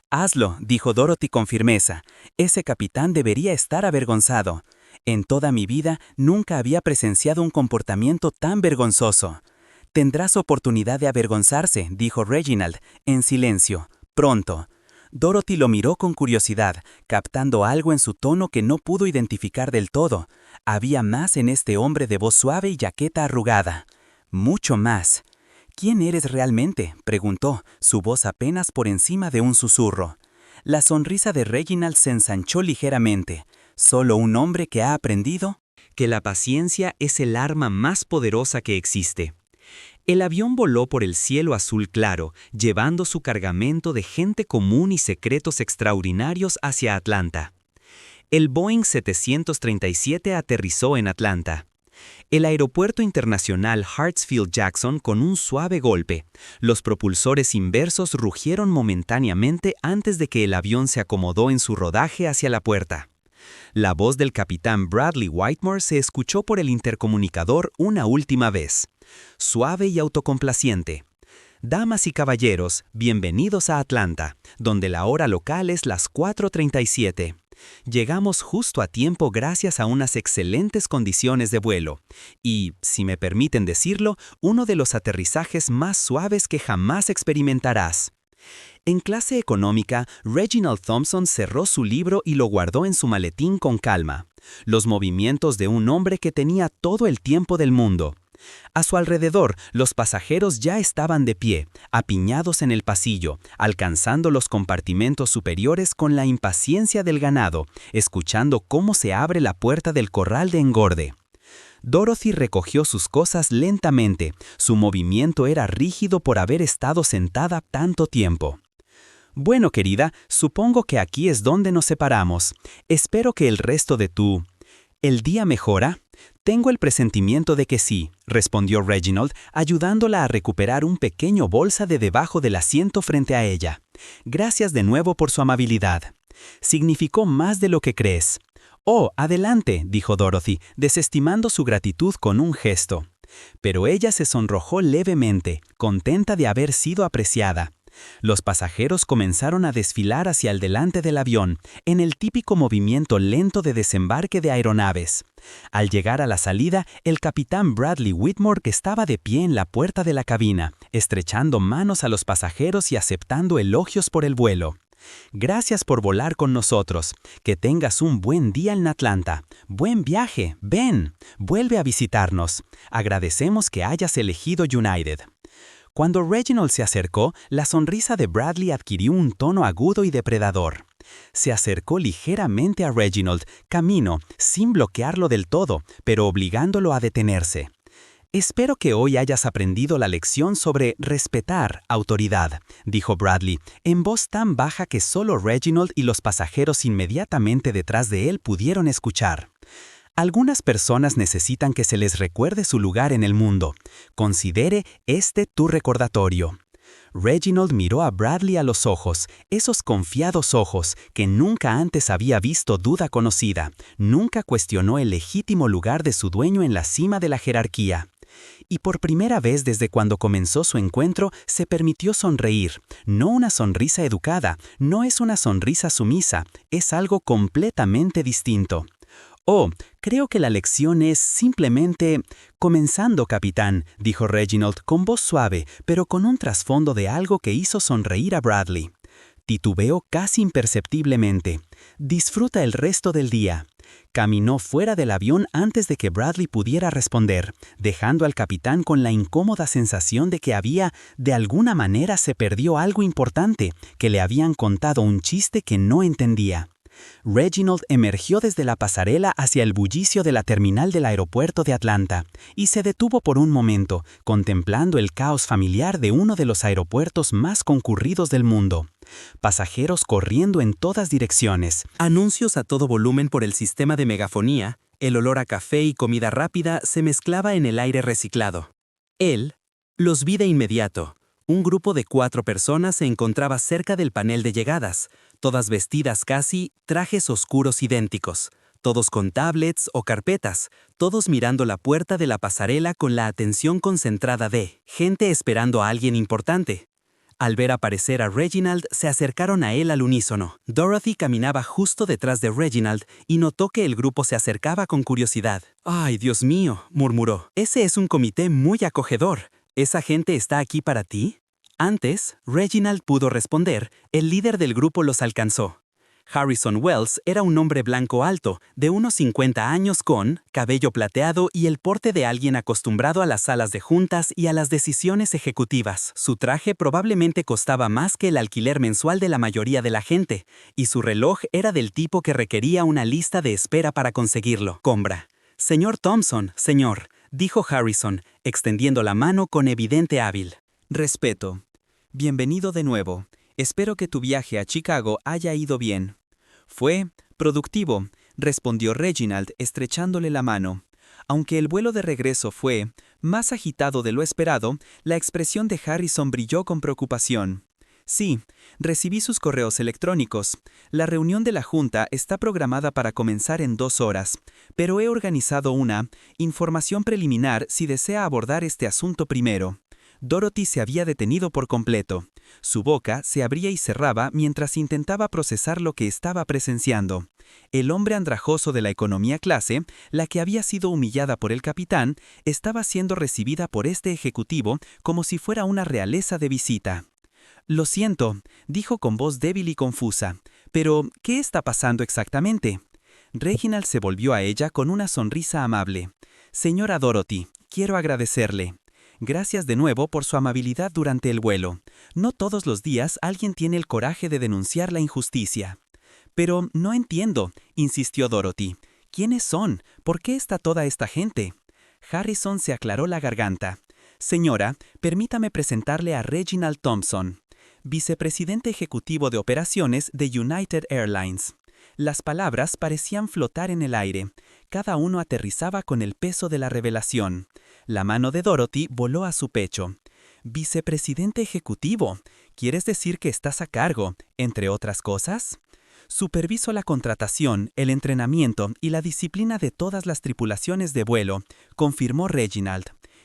Hazlo, dijo Dorothy con firmeza. Ese capitán debería estar avergonzado. En toda mi vida nunca había presenciado un comportamiento tan vergonzoso. Tendrás oportunidad de avergonzarse, dijo Reginald, en silencio, pronto. Dorothy lo miró con curiosidad, captando algo en su tono que no pudo identificar del todo. Había más en este hombre de voz suave y jaqueta arrugada. Mucho más. ¿Quién eres realmente?, preguntó, su voz apenas por encima de un susurro. La sonrisa de Reginald se ensanchó ligeramente. ¿Solo un hombre que ha aprendido? Que la paciencia es el arma más poderosa que existe. El avión voló por el cielo azul claro, llevando su cargamento de gente común y secretos extraordinarios hacia Atlanta. El Boeing 737 aterrizó en Atlanta. El aeropuerto internacional Hartsfield-Jackson con un suave golpe. Los propulsores inversos rugieron momentáneamente antes de que el avión se acomodó en su rodaje hacia la puerta. La voz del capitán Bradley Whitmore se escuchó por el intercomunicador una última vez. Suave y autocomplaciente. Damas y caballeros, bienvenidos a Atlanta, donde la hora local es las 4:37. Llegamos justo a tiempo gracias a unas excelentes condiciones de vuelo y, si me permiten decirlo, uno de los aterrizajes más suaves que jamás experimentarás. En clase económica, Reginald Thompson cerró su libro y lo guardó en su maletín con calma. Los movimientos de un hombre que tenía todo el tiempo del mundo. A su alrededor, los pasajeros ya estaban de pie, apiñados en el pasillo, alcanzando los compartimentos superiores con la impaciencia del ganado, escuchando cómo se abre la puerta del corral de engorde. Dorothy recogió sus cosas lentamente, su movimiento era rígido por haber estado sentada tanto tiempo. Bueno, querida, supongo que aquí es donde nos separamos. Espero que el resto de tu... ¿El día mejora? Tengo el presentimiento de que sí, respondió Reginald, ayudándola a recuperar un pequeño bolsa de debajo del asiento frente a ella. Gracias de nuevo por su amabilidad. Significó más de lo que crees. Oh, adelante, dijo Dorothy, desestimando su gratitud con un gesto. Pero ella se sonrojó levemente, contenta de haber sido apreciada. Los pasajeros comenzaron a desfilar hacia el delante del avión, en el típico movimiento lento de desembarque de aeronaves. Al llegar a la salida, el capitán Bradley Whitmore, que estaba de pie en la puerta de la cabina, estrechando manos a los pasajeros y aceptando elogios por el vuelo. Gracias por volar con nosotros. Que tengas un buen día en Atlanta. Buen viaje. Ven. Vuelve a visitarnos. Agradecemos que hayas elegido United. Cuando Reginald se acercó, la sonrisa de Bradley adquirió un tono agudo y depredador. Se acercó ligeramente a Reginald, camino, sin bloquearlo del todo, pero obligándolo a detenerse. «Espero que hoy hayas aprendido la lección sobre respetar autoridad», dijo Bradley, en voz tan baja que solo Reginald y los pasajeros inmediatamente detrás de él pudieron escuchar. Algunas personas necesitan que se les recuerde su lugar en el mundo. Considere este tu recordatorio. Reginald miró a Bradley a los ojos, esos confiados ojos que nunca antes había visto duda conocida, nunca cuestionó el legítimo lugar de su dueño en la cima de la jerarquía. Y por primera vez desde cuando comenzó su encuentro, se permitió sonreír. No una sonrisa educada, no es una sonrisa sumisa, es algo completamente distinto. «Oh, creo que la lección es simplemente...» «Comenzando, capitán», dijo Reginald con voz suave, pero con un trasfondo de algo que hizo sonreír a Bradley. Titubeó casi imperceptiblemente. «Disfruta el resto del día». Caminó fuera del avión antes de que Bradley pudiera responder, dejando al capitán con la incómoda sensación de que de alguna manera se perdió algo importante, que le habían contado un chiste que no entendía. Reginald emergió desde la pasarela hacia el bullicio de la terminal del aeropuerto de Atlanta y se detuvo por un momento, contemplando el caos familiar de uno de los aeropuertos más concurridos del mundo. Pasajeros corriendo en todas direcciones. Anuncios a todo volumen por el sistema de megafonía, el olor a café y comida rápida se mezclaba en el aire reciclado. Él los vi de inmediato. Un grupo de 4 personas se encontraba cerca del panel de llegadas, todas vestidas casi trajes oscuros idénticos, todos con tablets o carpetas, todos mirando la puerta de la pasarela con la atención concentrada de gente esperando a alguien importante. Al ver aparecer a Reginald, se acercaron a él al unísono. Dorothy caminaba justo detrás de Reginald y notó que el grupo se acercaba con curiosidad. «Ay, Dios mío», murmuró. «Ese es un comité muy acogedor. ¿Esa gente está aquí para ti?» Antes, Reginald pudo responder, el líder del grupo los alcanzó. Harrison Wells era un hombre blanco alto, de unos 50 años con cabello plateado y el porte de alguien acostumbrado a las salas de juntas y a las decisiones ejecutivas. Su traje probablemente costaba más que el alquiler mensual de la mayoría de la gente, y su reloj era del tipo que requería una lista de espera para conseguirlo. «Compra». «Señor Thompson, señor», dijo Harrison, extendiendo la mano con evidente hábil. «Respeto. Bienvenido de nuevo. Espero que tu viaje a Chicago haya ido bien». «Fue productivo», respondió Reginald estrechándole la mano. Aunque el vuelo de regreso fue más agitado de lo esperado, la expresión de Harrison brilló con preocupación. «Sí, recibí sus correos electrónicos. La reunión de la Junta está programada para comenzar en 2 horas, pero he organizado una información preliminar si desea abordar este asunto primero». Dorothy se había detenido por completo. Su boca se abría y cerraba mientras intentaba procesar lo que estaba presenciando. El hombre andrajoso de la economía clase, la que había sido humillada por el capitán, estaba siendo recibida por este ejecutivo como si fuera una realeza de visita. «Lo siento», dijo con voz débil y confusa, «pero ¿qué está pasando exactamente?» Reginald se volvió a ella con una sonrisa amable. «Señora Dorothy, quiero agradecerle. Gracias de nuevo por su amabilidad durante el vuelo. No todos los días alguien tiene el coraje de denunciar la injusticia». «Pero no entiendo», insistió Dorothy. «¿Quiénes son? ¿Por qué está toda esta gente?» Harrison se aclaró la garganta. «Señora, permítame presentarle a Reginald Thompson, vicepresidente ejecutivo de operaciones de United Airlines». Las palabras parecían flotar en el aire. Cada uno aterrizaba con el peso de la revelación. La mano de Dorothy voló a su pecho. «Vicepresidente ejecutivo, ¿quieres decir que estás a cargo, entre otras cosas?» «Superviso la contratación, el entrenamiento y la disciplina de todas las tripulaciones de vuelo», confirmó Reginald.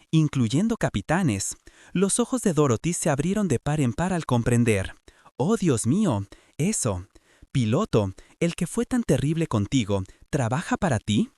«Incluyendo capitanes». Los ojos de Dorothy se abrieron de par en par al comprender. «Oh, Dios mío, eso. Piloto, el que fue tan terrible contigo, ¿trabaja para ti?»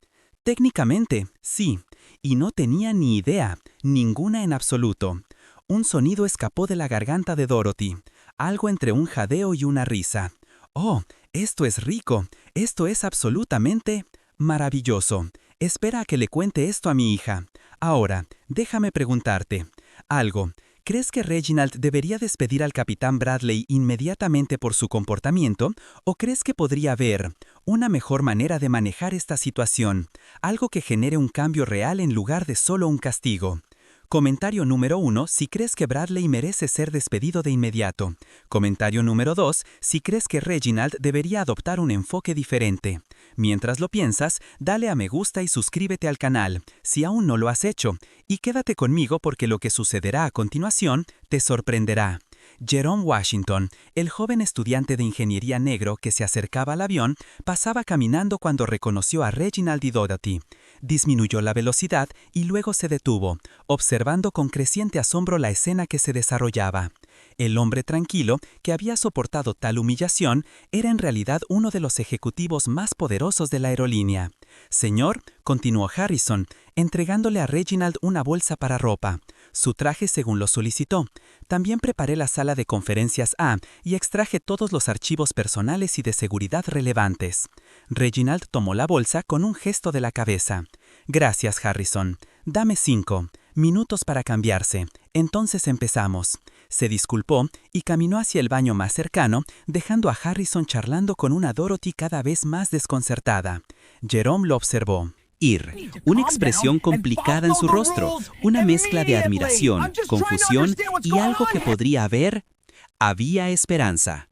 «Técnicamente, sí. Y no tenía ni idea, ninguna en absoluto». Un sonido escapó de la garganta de Dorothy. algo entre un jadeo y una risa. «Oh, esto es rico, esto es absolutamente maravilloso. Espera a que le cuente esto a mi hija. Ahora, déjame preguntarte algo. ¿Crees que Reginald debería despedir al capitán Bradley inmediatamente por su comportamiento o crees que podría haber una mejor manera de manejar esta situación, algo que genere un cambio real en lugar de solo un castigo? Comentario número 1, si crees que Bradley merece ser despedido de inmediato. Comentario número 2, si crees que Reginald debería adoptar un enfoque diferente. Mientras lo piensas, dale a me gusta y suscríbete al canal, si aún no lo has hecho, y quédate conmigo porque lo que sucederá a continuación te sorprenderá. Jerome Washington, el joven estudiante de ingeniería negro que se acercaba al avión, pasaba caminando cuando reconoció a Reginald y Dorothy. Disminuyó la velocidad y luego se detuvo, observando con creciente asombro la escena que se desarrollaba. El hombre tranquilo, que había soportado tal humillación, era en realidad uno de los ejecutivos más poderosos de la aerolínea. «Señor», continuó Harrison, entregándole a Reginald una bolsa para ropa. Su traje según lo solicitó. También preparé la sala de conferencias A y extraje todos los archivos personales y de seguridad relevantes. Reginald tomó la bolsa con un gesto de la cabeza. «Gracias, Harrison. Dame 5 minutos para cambiarse. Entonces empezamos». Se disculpó y caminó hacia el baño más cercano, dejando a Harrison charlando con una Dorothy cada vez más desconcertada. Jerome lo observó. Una expresión complicada en su rostro, una mezcla de admiración, confusión y algo que podría haber. Había esperanza.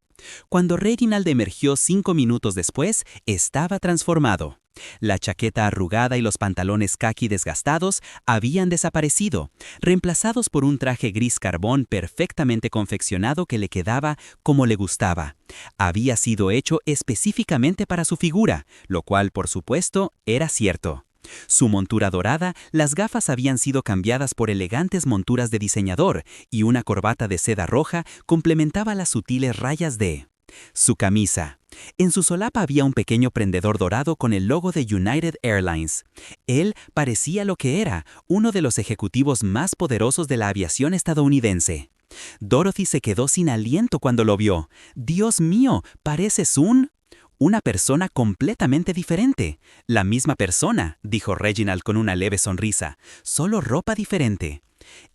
Cuando Reginald emergió 5 minutos después, estaba transformado. La chaqueta arrugada y los pantalones caqui desgastados habían desaparecido, reemplazados por un traje gris carbón perfectamente confeccionado que le quedaba como le gustaba. Había sido hecho específicamente para su figura, lo cual, por supuesto, era cierto. Su montura dorada, las gafas habían sido cambiadas por elegantes monturas de diseñador y una corbata de seda roja complementaba las sutiles rayas de su camisa. En su solapa había un pequeño prendedor dorado con el logo de United Airlines. Él parecía lo que era, uno de los ejecutivos más poderosos de la aviación estadounidense. Dorothy se quedó sin aliento cuando lo vio. «Dios mío, pareces una persona completamente diferente». «La misma persona», dijo Reginald con una leve sonrisa, «solo ropa diferente».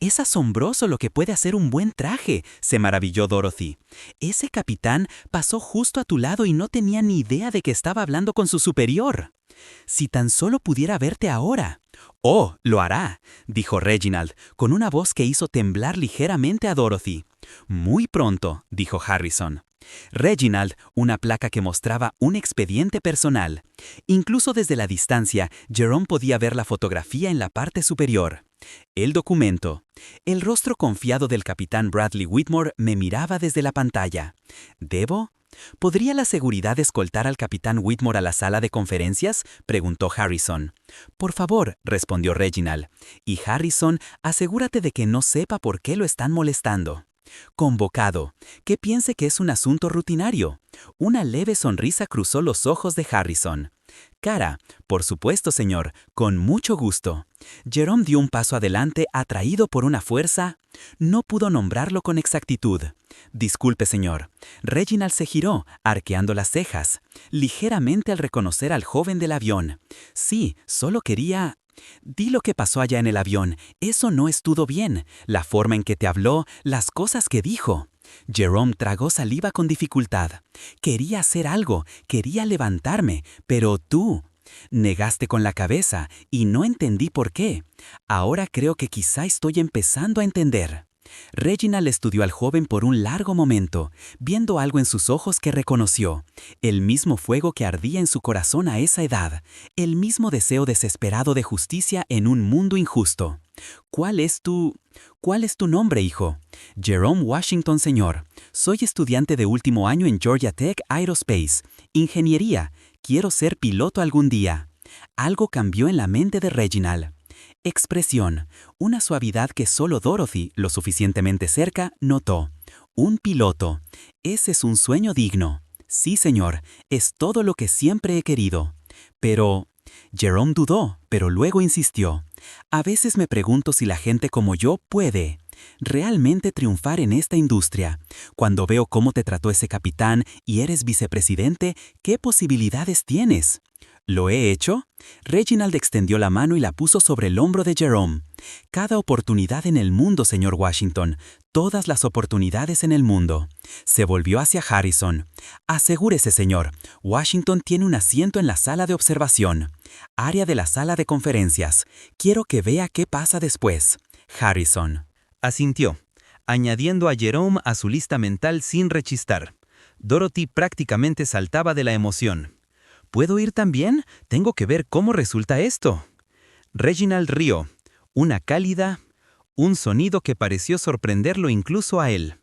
«Es asombroso lo que puede hacer un buen traje», se maravilló Dorothy. «Ese capitán pasó justo a tu lado y no tenía ni idea de que estaba hablando con su superior. Si tan solo pudiera verte ahora». «Oh, lo hará», dijo Reginald, con una voz que hizo temblar ligeramente a Dorothy. «Muy pronto», dijo Harrison. Reginald, una placa que mostraba un expediente personal. Incluso desde la distancia, Jerome podía ver la fotografía en la parte superior. El documento. El rostro confiado del capitán Bradley Whitmore me miraba desde la pantalla. «¿Debo? ¿Podría la seguridad escoltar al capitán Whitmore a la sala de conferencias?», preguntó Harrison. «Por favor», respondió Reginald. «Y Harrison, asegúrate de que no sepa por qué lo están molestando». «Convocado. Que piense que es un asunto rutinario». Una leve sonrisa cruzó los ojos de Harrison. «Cara, por supuesto, señor, con mucho gusto». Jerome dio un paso adelante atraído por una fuerza. No pudo nombrarlo con exactitud. «Disculpe, señor». Reginald se giró, arqueando las cejas, ligeramente al reconocer al joven del avión. «Sí, solo quería...». «Di lo que pasó allá en el avión. Eso no estuvo bien. La forma en que te habló, las cosas que dijo». Jerome tragó saliva con dificultad. «Quería hacer algo, quería levantarme, pero tú...». «Negaste con la cabeza y no entendí por qué. Ahora creo que quizá estoy empezando a entender». Reginald estudió al joven por un largo momento, viendo algo en sus ojos que reconoció. El mismo fuego que ardía en su corazón a esa edad. El mismo deseo desesperado de justicia en un mundo injusto. «¿Cuál es tu nombre, hijo?» «Jerome Washington, señor. Soy estudiante de último año en Georgia Tech Aerospace. Ingeniería. Quiero ser piloto algún día». Algo cambió en la mente de Reginald. Expresión, una suavidad que solo Dorothy, lo suficientemente cerca, notó. «Un piloto. Ese es un sueño digno». «Sí, señor, es todo lo que siempre he querido». «Pero...». Jerome dudó, pero luego insistió. «A veces me pregunto si la gente como yo puede». Realmente triunfar en esta industria. Cuando veo cómo te trató ese capitán y eres vicepresidente, ¿qué posibilidades tienes? ¿Lo he hecho? Reginald extendió la mano y la puso sobre el hombro de Jerome. Cada oportunidad en el mundo, señor Washington. Todas las oportunidades en el mundo. Se volvió hacia Harrison. Asegúrese, señor. Washington tiene un asiento en la sala de observación. Área de la sala de conferencias. Quiero que vea qué pasa después. Harrison. Asintió, añadiendo a Jerome a su lista mental sin rechistar. Dorothy prácticamente saltaba de la emoción. ¿Puedo ir también? Tengo que ver cómo resulta esto. Reginald rió. Un sonido que pareció sorprenderlo incluso a él.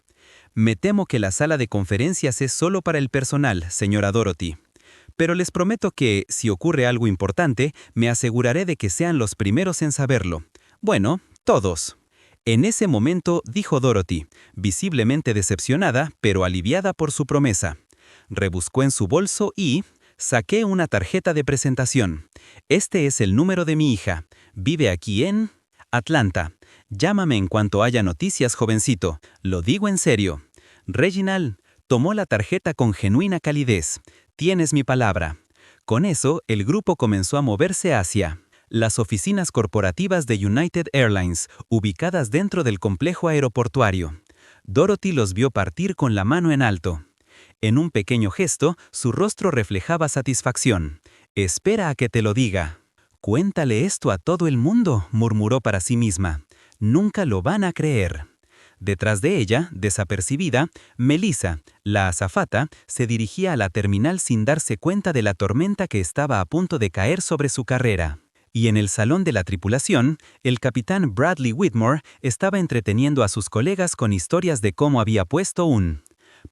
Me temo que la sala de conferencias es solo para el personal, señora Dorothy. Pero les prometo que, si ocurre algo importante, me aseguraré de que sean los primeros en saberlo. Bueno, todos. En ese momento dijo Dorothy, visiblemente decepcionada, pero aliviada por su promesa. Rebuscó en su bolso y... saqué una tarjeta de presentación. Este es el número de mi hija. Vive aquí en... Atlanta. Llámame en cuanto haya noticias, jovencito. Lo digo en serio. Reginald tomó la tarjeta con genuina calidez. Tienes mi palabra. Con eso, el grupo comenzó a moverse hacia las oficinas corporativas de United Airlines, ubicadas dentro del complejo aeroportuario. Dorothy los vio partir con la mano en alto. En un pequeño gesto, su rostro reflejaba satisfacción. «Espera a que te lo diga». «Cuéntale esto a todo el mundo», murmuró para sí misma. «Nunca lo van a creer». Detrás de ella, desapercibida, Melissa, la azafata, se dirigía a la terminal sin darse cuenta de la tormenta que estaba a punto de caer sobre su carrera. Y en el salón de la tripulación, el capitán Bradley Whitmore estaba entreteniendo a sus colegas con historias de cómo había puesto un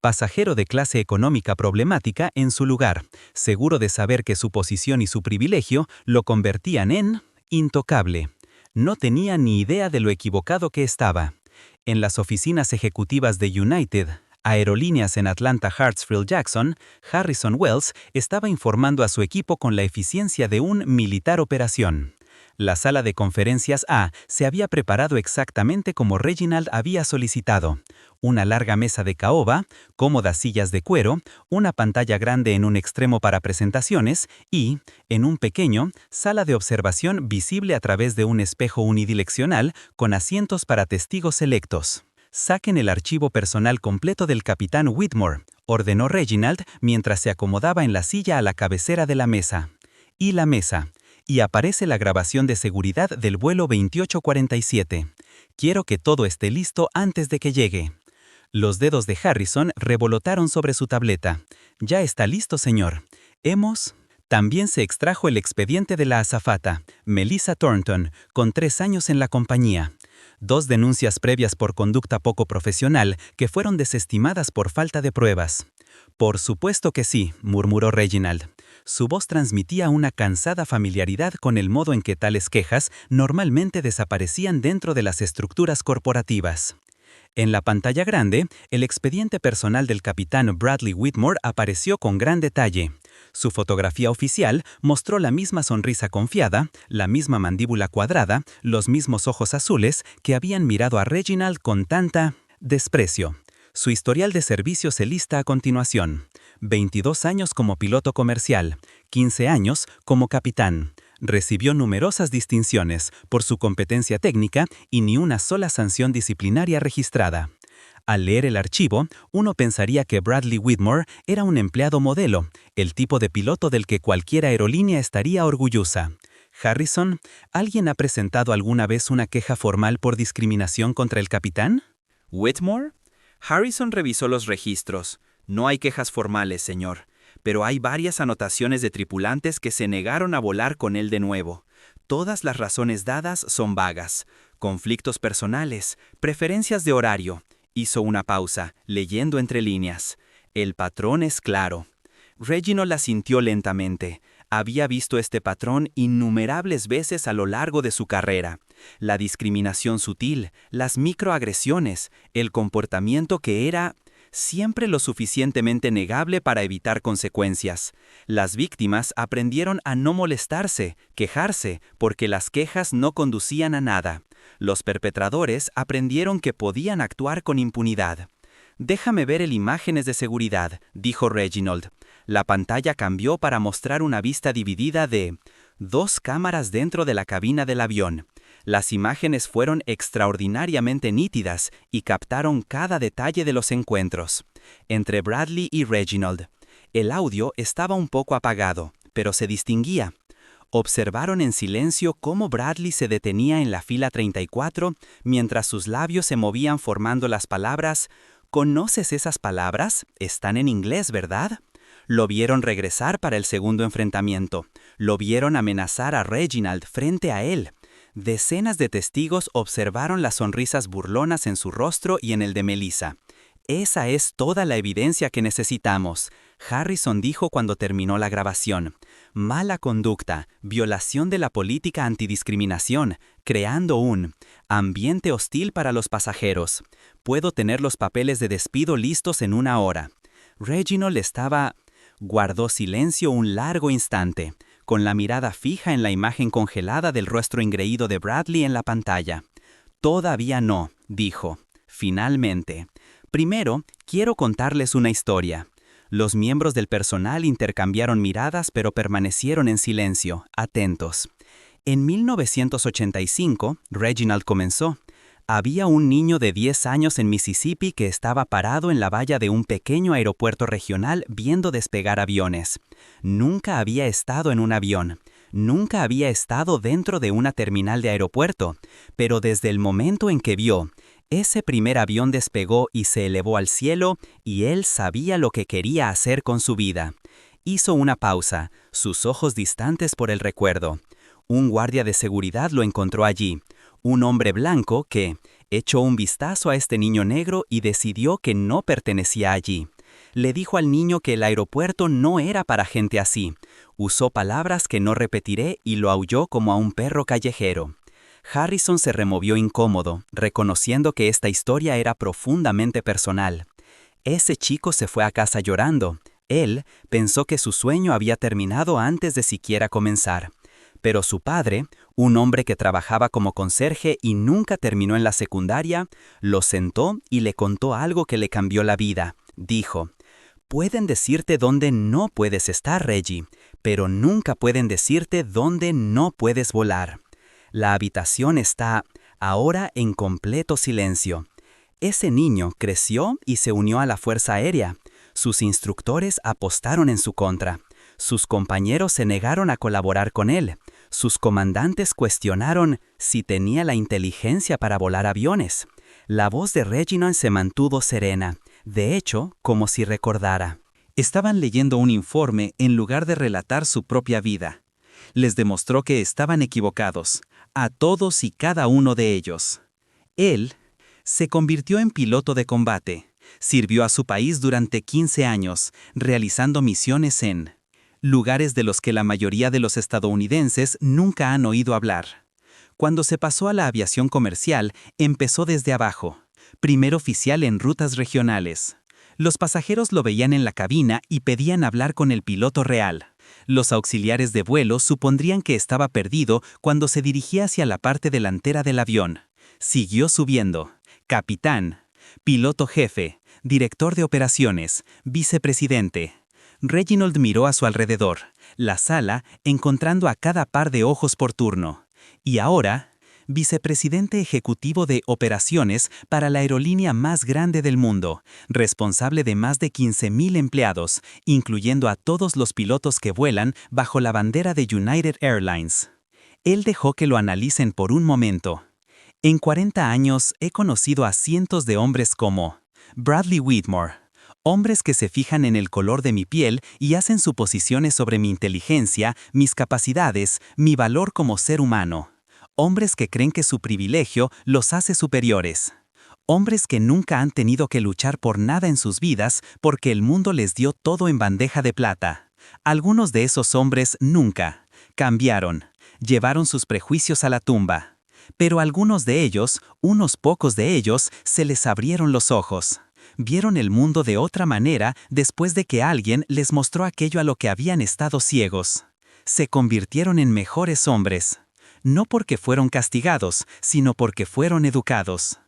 pasajero de clase económica problemática en su lugar, seguro de saber que su posición y su privilegio lo convertían en intocable. No tenía ni idea de lo equivocado que estaba. En las oficinas ejecutivas de United Aerolíneas en Atlanta Hartsfield-Jackson, Harrison Wells estaba informando a su equipo con la eficiencia de un militar operación. La sala de conferencias A se había preparado exactamente como Reginald había solicitado. Una larga mesa de caoba, cómodas sillas de cuero, una pantalla grande en un extremo para presentaciones y, en un pequeño, sala de observación visible a través de un espejo unidireccional con asientos para testigos selectos. «Saquen el archivo personal completo del capitán Whitmore», ordenó Reginald mientras se acomodaba en la silla a la cabecera de la mesa. Y la mesa. Y aparece la grabación de seguridad del vuelo 2847. Quiero que todo esté listo antes de que llegue. Los dedos de Harrison revolotaron sobre su tableta. Ya está listo, señor. También se extrajo el expediente de la azafata, Melissa Thornton, con 3 años en la compañía. 2 denuncias previas por conducta poco profesional que fueron desestimadas por falta de pruebas. «Por supuesto que sí», murmuró Reginald. Su voz transmitía una cansada familiaridad con el modo en que tales quejas normalmente desaparecían dentro de las estructuras corporativas. En la pantalla grande, el expediente personal del capitán Bradley Whitmore apareció con gran detalle. Su fotografía oficial mostró la misma sonrisa confiada, la misma mandíbula cuadrada, los mismos ojos azules que habían mirado a Reginald con tanta desprecio. Su historial de servicio se lista a continuación. 22 años como piloto comercial, 15 años como capitán. Recibió numerosas distinciones por su competencia técnica y ni una sola sanción disciplinaria registrada. Al leer el archivo, uno pensaría que Bradley Whitmore era un empleado modelo, el tipo de piloto del que cualquier aerolínea estaría orgullosa. Harrison, ¿alguien ha presentado alguna vez una queja formal por discriminación contra el capitán? ¿Whitmore? Harrison revisó los registros. No hay quejas formales, señor, pero hay varias anotaciones de tripulantes que se negaron a volar con él de nuevo. Todas las razones dadas son vagas. Conflictos personales, preferencias de horario. Hizo una pausa, leyendo entre líneas. El patrón es claro. Reginald asintió lentamente. Había visto este patrón innumerables veces a lo largo de su carrera. La discriminación sutil, las microagresiones, el comportamiento que era siempre lo suficientemente negable para evitar consecuencias. Las víctimas aprendieron a no molestarse, quejarse, porque las quejas no conducían a nada. Los perpetradores aprendieron que podían actuar con impunidad. «Déjame ver el imágenes de seguridad», dijo Reginald. La pantalla cambió para mostrar una vista dividida de 2 cámaras dentro de la cabina del avión. Las imágenes fueron extraordinariamente nítidas y captaron cada detalle de los encuentros entre Bradley y Reginald. El audio estaba un poco apagado, pero se distinguía. Observaron en silencio cómo Bradley se detenía en la fila 34 mientras sus labios se movían formando las palabras «¿Conoces esas palabras? Están en inglés, ¿verdad?». Lo vieron regresar para el segundo enfrentamiento. Lo vieron amenazar a Reginald frente a él. Decenas de testigos observaron las sonrisas burlonas en su rostro y en el de Melissa. «Esa es toda la evidencia que necesitamos», Harrison dijo cuando terminó la grabación. «Mala conducta, violación de la política antidiscriminación, creando un ambiente hostil para los pasajeros. Puedo tener los papeles de despido listos en 1 hora». Reginald guardó silencio un largo instante, con la mirada fija en la imagen congelada del rostro engreído de Bradley en la pantalla. «Todavía no», dijo. «Finalmente. Primero, quiero contarles una historia». Los miembros del personal intercambiaron miradas pero permanecieron en silencio, atentos. En 1985, Reginald comenzó. Había un niño de 10 años en Mississippi que estaba parado en la valla de un pequeño aeropuerto regional viendo despegar aviones. Nunca había estado en un avión. Nunca había estado dentro de una terminal de aeropuerto, pero desde el momento en que vio, ese primer avión despegó y se elevó al cielo, y él sabía lo que quería hacer con su vida. Hizo una pausa, sus ojos distantes por el recuerdo. Un guardia de seguridad lo encontró allí, un hombre blanco que echó un vistazo a este niño negro y decidió que no pertenecía allí. Le dijo al niño que el aeropuerto no era para gente así. Usó palabras que no repetiré y lo aulló como a un perro callejero. Harrison se removió incómodo, reconociendo que esta historia era profundamente personal. Ese chico se fue a casa llorando. Él pensó que su sueño había terminado antes de siquiera comenzar. Pero su padre, un hombre que trabajaba como conserje y nunca terminó en la secundaria, lo sentó y le contó algo que le cambió la vida. Dijo: «Pueden decirte dónde no puedes estar, Reggie, pero nunca pueden decirte dónde no puedes volar». La habitación está ahora en completo silencio. Ese niño creció y se unió a la Fuerza Aérea. Sus instructores apostaron en su contra. Sus compañeros se negaron a colaborar con él. Sus comandantes cuestionaron si tenía la inteligencia para volar aviones. La voz de Reginald se mantuvo serena, de hecho, como si recordara. Estaban leyendo un informe en lugar de relatar su propia vida. Les demostró que estaban equivocados, a todos y cada uno de ellos. Él se convirtió en piloto de combate, sirvió a su país durante 15 años, realizando misiones en lugares de los que la mayoría de los estadounidenses nunca han oído hablar. Cuando se pasó a la aviación comercial, empezó desde abajo, primer oficial en rutas regionales. Los pasajeros lo veían en la cabina y pedían hablar con el piloto real. Los auxiliares de vuelo supondrían que estaba perdido cuando se dirigía hacia la parte delantera del avión. Siguió subiendo. Capitán, piloto jefe, director de operaciones, vicepresidente. Reginald miró a su alrededor, la sala, encontrando a cada par de ojos por turno. Y ahora, vicepresidente ejecutivo de operaciones para la aerolínea más grande del mundo, responsable de más de 15,000 empleados, incluyendo a todos los pilotos que vuelan bajo la bandera de United Airlines. Él dejó que lo analicen por un momento. En 40 años he conocido a cientos de hombres como Bradley Whitmore, hombres que se fijan en el color de mi piel y hacen suposiciones sobre mi inteligencia, mis capacidades, mi valor como ser humano. Hombres que creen que su privilegio los hace superiores. Hombres que nunca han tenido que luchar por nada en sus vidas porque el mundo les dio todo en bandeja de plata. Algunos de esos hombres nunca cambiaron, llevaron sus prejuicios a la tumba. Pero algunos de ellos, unos pocos de ellos, se les abrieron los ojos. Vieron el mundo de otra manera después de que alguien les mostró aquello a lo que habían estado ciegos. Se convirtieron en mejores hombres. no porque fueron castigados, sino porque fueron educados.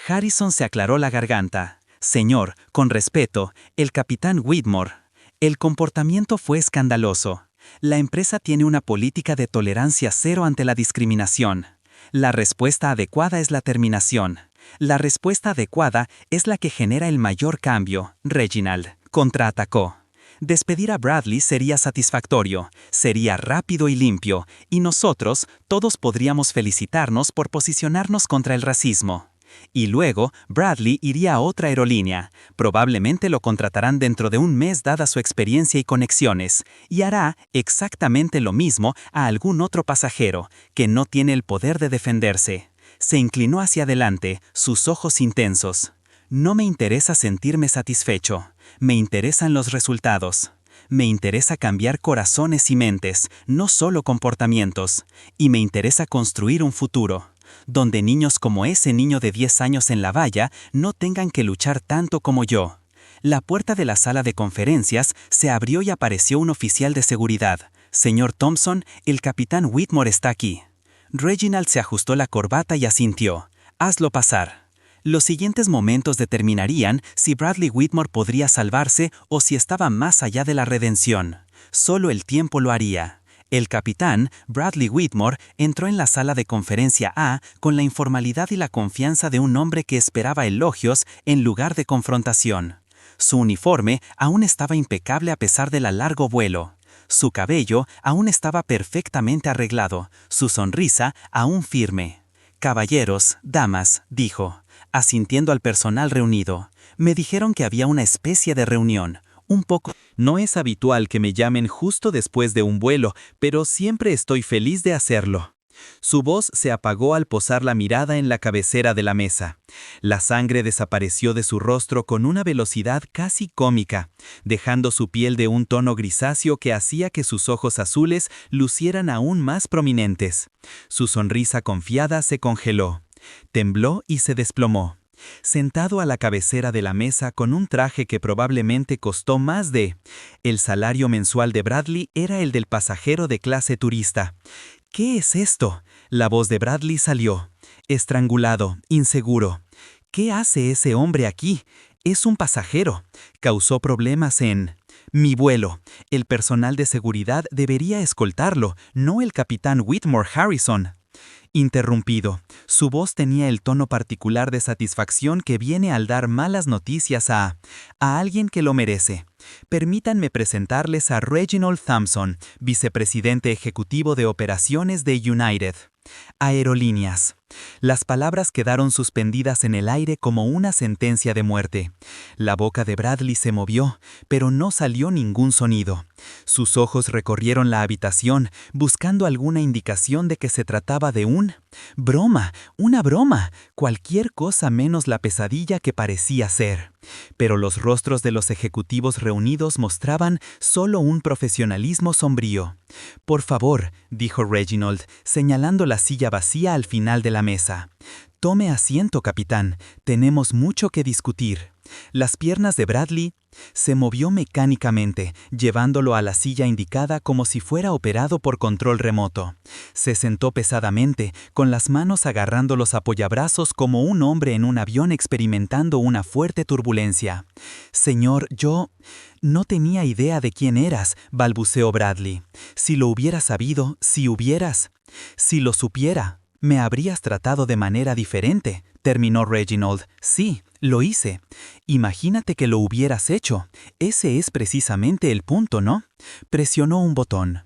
Harrison se aclaró la garganta. Señor, con respeto, el capitán Whitmore. El comportamiento fue escandaloso. La empresa tiene una política de tolerancia cero ante la discriminación. La respuesta adecuada es la terminación. La respuesta adecuada es la que genera el mayor cambio. Reginald contraatacó. Despedir a Bradley sería satisfactorio, sería rápido y limpio, y nosotros todos podríamos felicitarnos por posicionarnos contra el racismo. Y luego, Bradley iría a otra aerolínea. Probablemente lo contratarán dentro de un mes dada su experiencia y conexiones, y hará exactamente lo mismo a algún otro pasajero, que no tiene el poder de defenderse. Se inclinó hacia adelante, sus ojos intensos. No me interesa sentirme satisfecho, me interesan los resultados. Me interesa cambiar corazones y mentes, no solo comportamientos, y me interesa construir un futuro donde niños como ese niño de 10 años en la valla no tengan que luchar tanto como yo. La puerta de la sala de conferencias se abrió y apareció un oficial de seguridad. Señor Thompson, el capitán Whitmore está aquí. Reginald se ajustó la corbata y asintió. Hazlo pasar. Los siguientes momentos determinarían si Bradley Whitmore podría salvarse o si estaba más allá de la redención. Solo el tiempo lo haría. El capitán, Bradley Whitmore, entró en la sala de conferencia A con la informalidad y la confianza de un hombre que esperaba elogios en lugar de confrontación. Su uniforme aún estaba impecable a pesar del largo vuelo. Su cabello aún estaba perfectamente arreglado, su sonrisa aún firme. «Caballeros, damas», dijo, asintiendo al personal reunido. «Me dijeron que había una especie de reunión. Un poco. No es habitual que me llamen justo después de un vuelo, pero siempre estoy feliz de hacerlo». Su voz se apagó al posar la mirada en la cabecera de la mesa. La sangre desapareció de su rostro con una velocidad casi cómica, dejando su piel de un tono grisáceo que hacía que sus ojos azules lucieran aún más prominentes. Su sonrisa confiada se congeló. Tembló y se desplomó. Sentado a la cabecera de la mesa con un traje que probablemente costó más de... El salario mensual de Bradley era el del pasajero de clase turista. ¿Qué es esto? La voz de Bradley salió. Estrangulado, inseguro. ¿Qué hace ese hombre aquí? Es un pasajero. Causó problemas en... Mi vuelo. El personal de seguridad debería escoltarlo, no el capitán Whitmore Harrison. Interrumpido. Su voz tenía el tono particular de satisfacción que viene al dar malas noticias a alguien que lo merece. Permítanme presentarles a Reginald Thompson, vicepresidente ejecutivo de operaciones de United Aerolíneas. Las palabras quedaron suspendidas en el aire como una sentencia de muerte. La boca de Bradley se movió, pero no salió ningún sonido. Sus ojos recorrieron la habitación, buscando alguna indicación de que se trataba de una broma, cualquier cosa menos la pesadilla que parecía ser. Pero los rostros de los ejecutivos reunidos mostraban solo un profesionalismo sombrío. «Por favor», dijo Reginald, señalando la silla vacía al final de la mesa. «Tome asiento, capitán. Tenemos mucho que discutir». Las piernas de Bradley se movió mecánicamente, llevándolo a la silla indicada como si fuera operado por control remoto. Se sentó pesadamente, con las manos agarrando los apoyabrazos como un hombre en un avión experimentando una fuerte turbulencia. «Señor, yo no tenía idea de quién eras», balbuceó Bradley. «Si lo hubiera sabido, si lo supiera, me habrías tratado de manera diferente», terminó Reginald. «Sí, lo hice. Imagínate que lo hubieras hecho. Ese es precisamente el punto, ¿no?». Presionó un botón.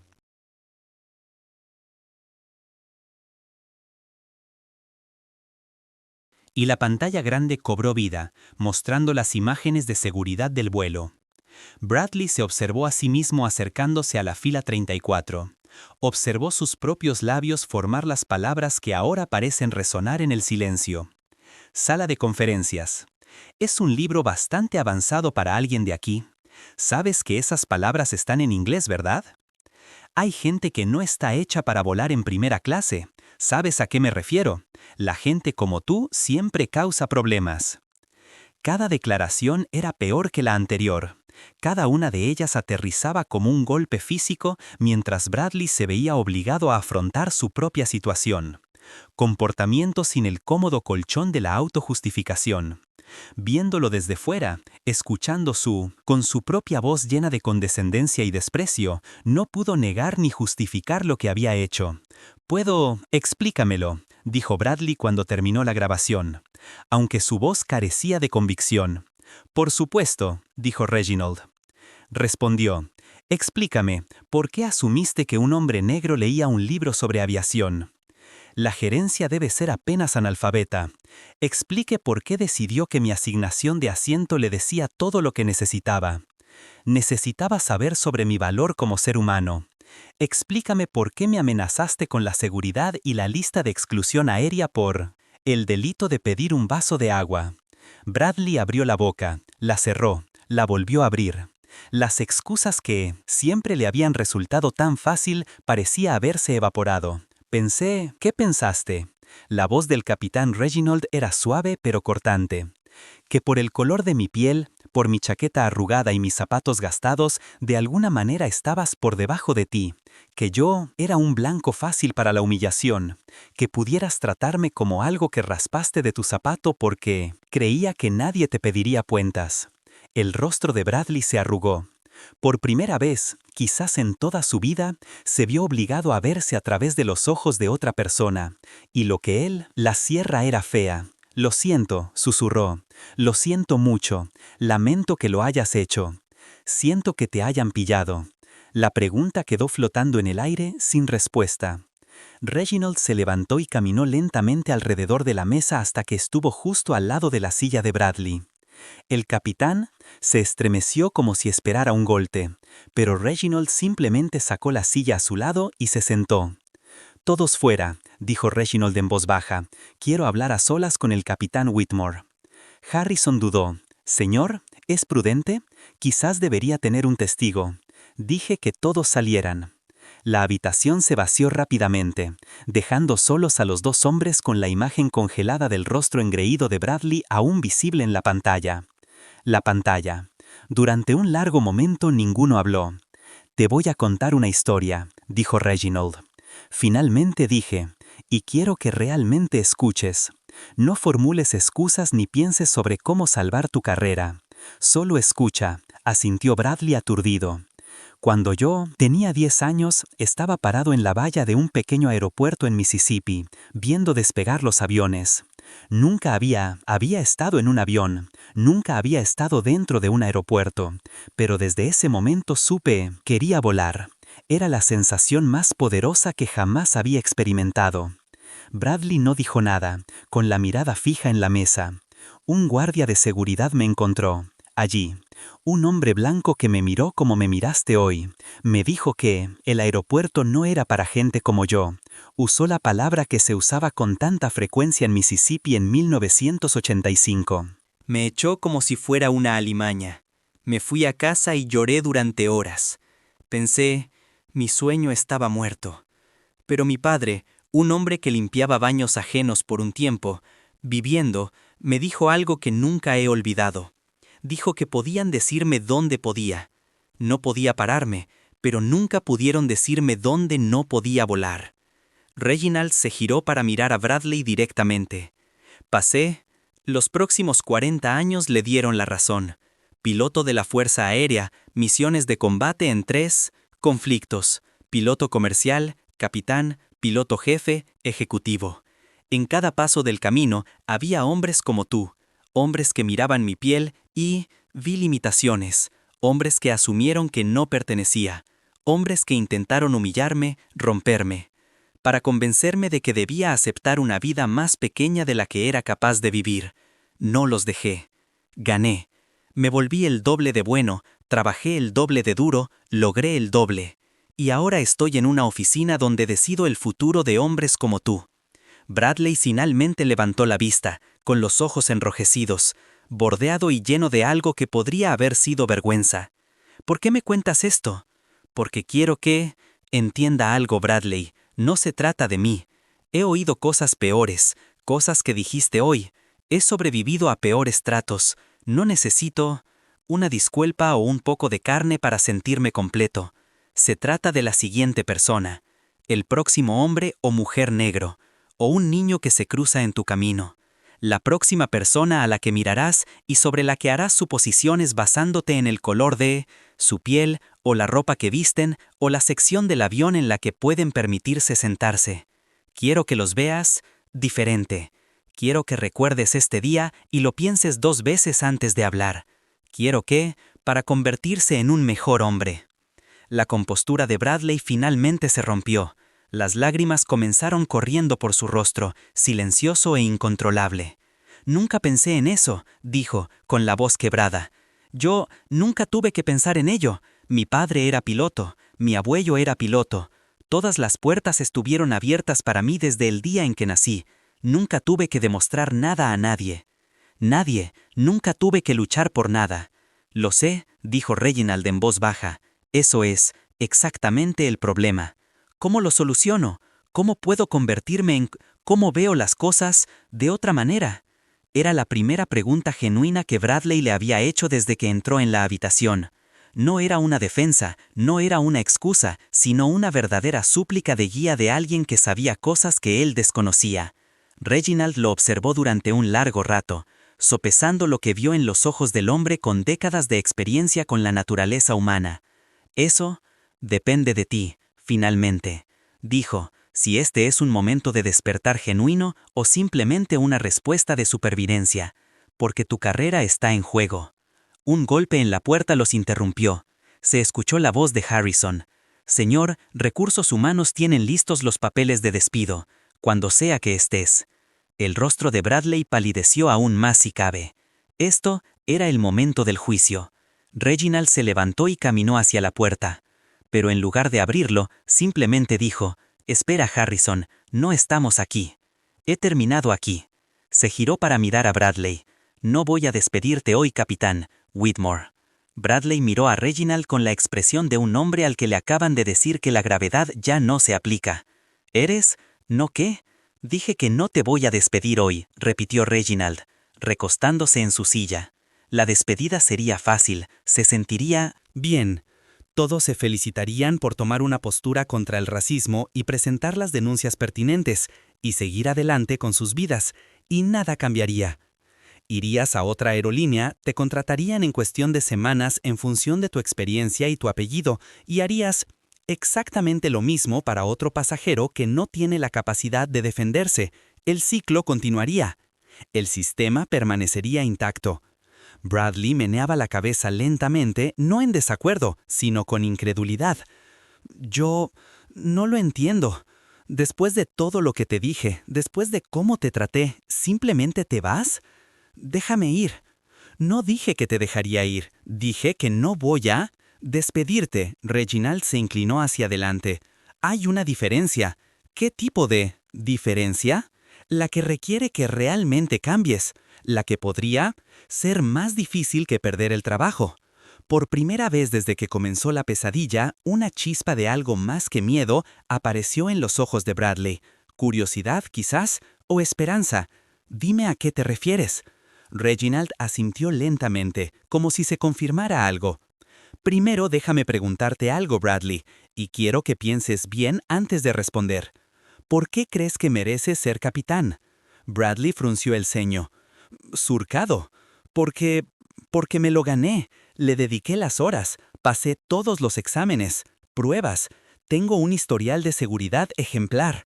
Y la pantalla grande cobró vida, mostrando las imágenes de seguridad del vuelo. Bradley se observó a sí mismo acercándose a la fila 34. Observó sus propios labios formar las palabras que ahora parecen resonar en el silencio. Sala de conferencias. Es un libro bastante avanzado para alguien de aquí. ¿Sabes que esas palabras están en inglés, verdad? Hay gente que no está hecha para volar en primera clase. ¿Sabes a qué me refiero? La gente como tú siempre causa problemas. Cada declaración era peor que la anterior. Cada una de ellas aterrizaba como un golpe físico mientras Bradley se veía obligado a afrontar su propia situación. Comportamiento sin el cómodo colchón de la autojustificación. Viéndolo desde fuera, escuchando con su propia voz llena de condescendencia y desprecio, no pudo negar ni justificar lo que había hecho. Explícamelo, dijo Bradley cuando terminó la grabación, aunque su voz carecía de convicción. Por supuesto, dijo Reginald. Respondió, explícame, ¿por qué asumiste que un hombre negro leía un libro sobre aviación? La gerencia debe ser apenas analfabeta. Explique por qué decidió que mi asignación de asiento le decía todo lo que necesitaba. Necesitaba saber sobre mi valor como ser humano. Explícame por qué me amenazaste con la seguridad y la lista de exclusión aérea por el delito de pedir un vaso de agua. Bradley abrió la boca, la cerró, la volvió a abrir. Las excusas que siempre le habían resultado tan fácil parecía haberse evaporado. Pensé, ¿qué pensaste? La voz del capitán Reginald era suave pero cortante. Que por el color de mi piel, por mi chaqueta arrugada y mis zapatos gastados, de alguna manera estabas por debajo de ti. Que yo era un blanco fácil para la humillación. Que pudieras tratarme como algo que raspaste de tu zapato porque creía que nadie te pediría cuentas. El rostro de Bradley se arrugó. Por primera vez, quizás en toda su vida, se vio obligado a verse a través de los ojos de otra persona, y lo que él, la sierra era fea. Lo siento, susurró. Lo siento mucho. Lamento que lo hayas hecho. Siento que te hayan pillado. La pregunta quedó flotando en el aire sin respuesta. Reginald se levantó y caminó lentamente alrededor de la mesa hasta que estuvo justo al lado de la silla de Bradley. El capitán se estremeció como si esperara un golpe, pero Reginald simplemente sacó la silla a su lado y se sentó. «Todos fuera», dijo Reginald en voz baja. «Quiero hablar a solas con el capitán Whitmore». Harrison dudó. «Señor, ¿es prudente? Quizás debería tener un testigo». Dije que todos salieran. La habitación se vació rápidamente, dejando solos a los dos hombres con la imagen congelada del rostro engreído de Bradley aún visible en la pantalla. La pantalla. Durante un largo momento ninguno habló. «Te voy a contar una historia», dijo Reginald. Finalmente dije, «y quiero que realmente escuches. No formules excusas ni pienses sobre cómo salvar tu carrera. Solo escucha», asintió Bradley aturdido. «Cuando yo tenía 10 años, estaba parado en la valla de un pequeño aeropuerto en Mississippi, viendo despegar los aviones. Nunca había estado en un avión, nunca había estado dentro de un aeropuerto, pero desde ese momento quería volar. Era la sensación más poderosa que jamás había experimentado». Bradley no dijo nada, con la mirada fija en la mesa. Un guardia de seguridad me encontró. Allí, un hombre blanco que me miró como me miraste hoy. Me dijo que el aeropuerto no era para gente como yo. Usó la palabra que se usaba con tanta frecuencia en Mississippi en 1985. Me echó como si fuera una alimaña. Me fui a casa y lloré durante horas. Pensé, mi sueño estaba muerto. Pero mi padre, un hombre que limpiaba baños ajenos por un tiempo, viviendo, me dijo algo que nunca he olvidado. Dijo que podían decirme dónde podía. No podía pararme, pero nunca pudieron decirme dónde no podía volar. Reginald se giró para mirar a Bradley directamente. Los próximos 40 años le dieron la razón. Piloto de la Fuerza Aérea, misiones de combate en 3 conflictos. Piloto comercial, capitán, piloto jefe, ejecutivo. En cada paso del camino había hombres como tú, hombres que miraban mi piel y vi limitaciones, hombres que asumieron que no pertenecía, hombres que intentaron humillarme, romperme, para convencerme de que debía aceptar una vida más pequeña de la que era capaz de vivir. No los dejé. Gané. Me volví el doble de bueno, trabajé el doble de duro, logré el doble. Y ahora estoy en una oficina donde decido el futuro de hombres como tú». Bradley finalmente levantó la vista, con los ojos enrojecidos, bordeado y lleno de algo que podría haber sido vergüenza. «¿Por qué me cuentas esto?» «Porque quiero que entienda algo, Bradley. No se trata de mí. He oído cosas peores, cosas que dijiste hoy. He sobrevivido a peores tratos. No necesito una disculpa o un poco de carne para sentirme completo. Se trata de la siguiente persona, el próximo hombre o mujer negro, o un niño que se cruza en tu camino. La próxima persona a la que mirarás y sobre la que harás suposiciones basándote en el color de su piel, o la ropa que visten, o la sección del avión en la que pueden permitirse sentarse. Quiero que los veas diferente. Quiero que recuerdes este día y lo pienses 2 veces antes de hablar. Quiero que, para convertirse en un mejor hombre. La compostura de Bradley finalmente se rompió. Las lágrimas comenzaron corriendo por su rostro, silencioso e incontrolable. «Nunca pensé en eso», dijo, con la voz quebrada. «Yo nunca tuve que pensar en ello. Mi padre era piloto, mi abuelo era piloto. Todas las puertas estuvieron abiertas para mí desde el día en que nací. Nunca tuve que demostrar nada a nadie. Nunca tuve que luchar por nada». «Lo sé», dijo Reginald en voz baja. «Eso es exactamente el problema. ¿Cómo lo soluciono? ¿Cómo puedo convertirme en... cómo veo las cosas de otra manera?» Era la primera pregunta genuina que Bradley le había hecho desde que entró en la habitación. No era una defensa, no era una excusa, sino una verdadera súplica de guía de alguien que sabía cosas que él desconocía. Reginald lo observó durante un largo rato, sopesando lo que vio en los ojos del hombre con décadas de experiencia con la naturaleza humana. «Eso depende de ti, finalmente», dijo, «si este es un momento de despertar genuino o simplemente una respuesta de supervivencia, porque tu carrera está en juego». Un golpe en la puerta los interrumpió. Se escuchó la voz de Harrison. «Señor, Recursos Humanos tienen listos los papeles de despido, cuando sea que estés». El rostro de Bradley palideció aún más si cabe. Esto era el momento del juicio. Reginald se levantó y caminó hacia la puerta. Pero en lugar de abrirlo, simplemente dijo, «Espera, Harrison, no estamos aquí. He terminado aquí». Se giró para mirar a Bradley. «No voy a despedirte hoy, capitán Whitmore». Bradley miró a Reginald con la expresión de un hombre al que le acaban de decir que la gravedad ya no se aplica. «¿Eres? ¿No qué?» «Dije que no te voy a despedir hoy», repitió Reginald, recostándose en su silla. La despedida sería fácil, se sentiría bien. Todos se felicitarían por tomar una postura contra el racismo y presentar las denuncias pertinentes, y seguir adelante con sus vidas, y nada cambiaría. Irías a otra aerolínea, te contratarían en cuestión de semanas en función de tu experiencia y tu apellido, y harías exactamente lo mismo para otro pasajero que no tiene la capacidad de defenderse. El ciclo continuaría. El sistema permanecería intacto. Bradley meneaba la cabeza lentamente, no en desacuerdo, sino con incredulidad. «Yo no lo entiendo. Después de todo lo que te dije, después de cómo te traté, ¿simplemente te vas? Déjame ir». «No dije que te dejaría ir, dije que no voy a despedirte». Reginald se inclinó hacia adelante. «Hay una diferencia». «¿Qué tipo de diferencia?» «La que requiere que realmente cambies, la que podría ser más difícil que perder el trabajo». Por primera vez desde que comenzó la pesadilla, una chispa de algo más que miedo apareció en los ojos de Bradley. Curiosidad, quizás, o esperanza. «Dime a qué te refieres». Reginald asintió lentamente, como si se confirmara algo. «Primero déjame preguntarte algo, Bradley, y quiero que pienses bien antes de responder. ¿Por qué crees que mereces ser capitán?» Bradley frunció el ceño. «Surcado. Porque me lo gané. Le dediqué las horas, pasé todos los exámenes, pruebas. Tengo un historial de seguridad ejemplar».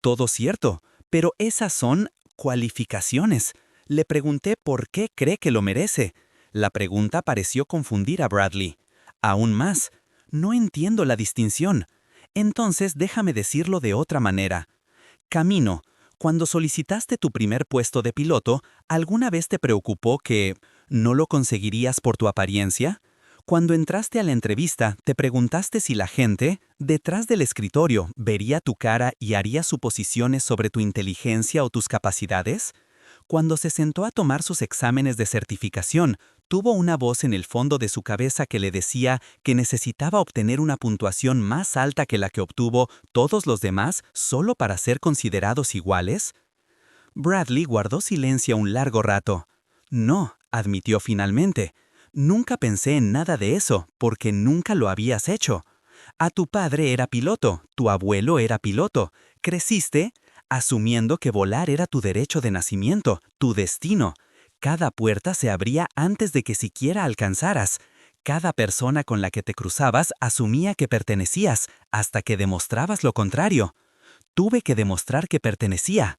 «Todo cierto, pero esas son cualificaciones». Le pregunté por qué cree que lo merece. La pregunta pareció confundir a Bradley. «Aún más, no entiendo la distinción». «Entonces déjame decirlo de otra manera. Camino, cuando solicitaste tu primer puesto de piloto, ¿alguna vez te preocupó que no lo conseguirías por tu apariencia? Cuando entraste a la entrevista, ¿te preguntaste si la gente, detrás del escritorio, vería tu cara y haría suposiciones sobre tu inteligencia o tus capacidades? Cuando se sentó a tomar sus exámenes de certificación, tuvo una voz en el fondo de su cabeza que le decía que necesitaba obtener una puntuación más alta que la que obtuvo todos los demás solo para ser considerados iguales». Bradley guardó silencio un largo rato. «No», admitió finalmente. Nunca pensé en nada de eso, porque nunca lo habías hecho. A tu padre era piloto, tu abuelo era piloto. Creciste asumiendo que volar era tu derecho de nacimiento, tu destino. Cada puerta se abría antes de que siquiera alcanzaras. Cada persona con la que te cruzabas asumía que pertenecías, hasta que demostrabas lo contrario. Tuve que demostrar que pertenecía.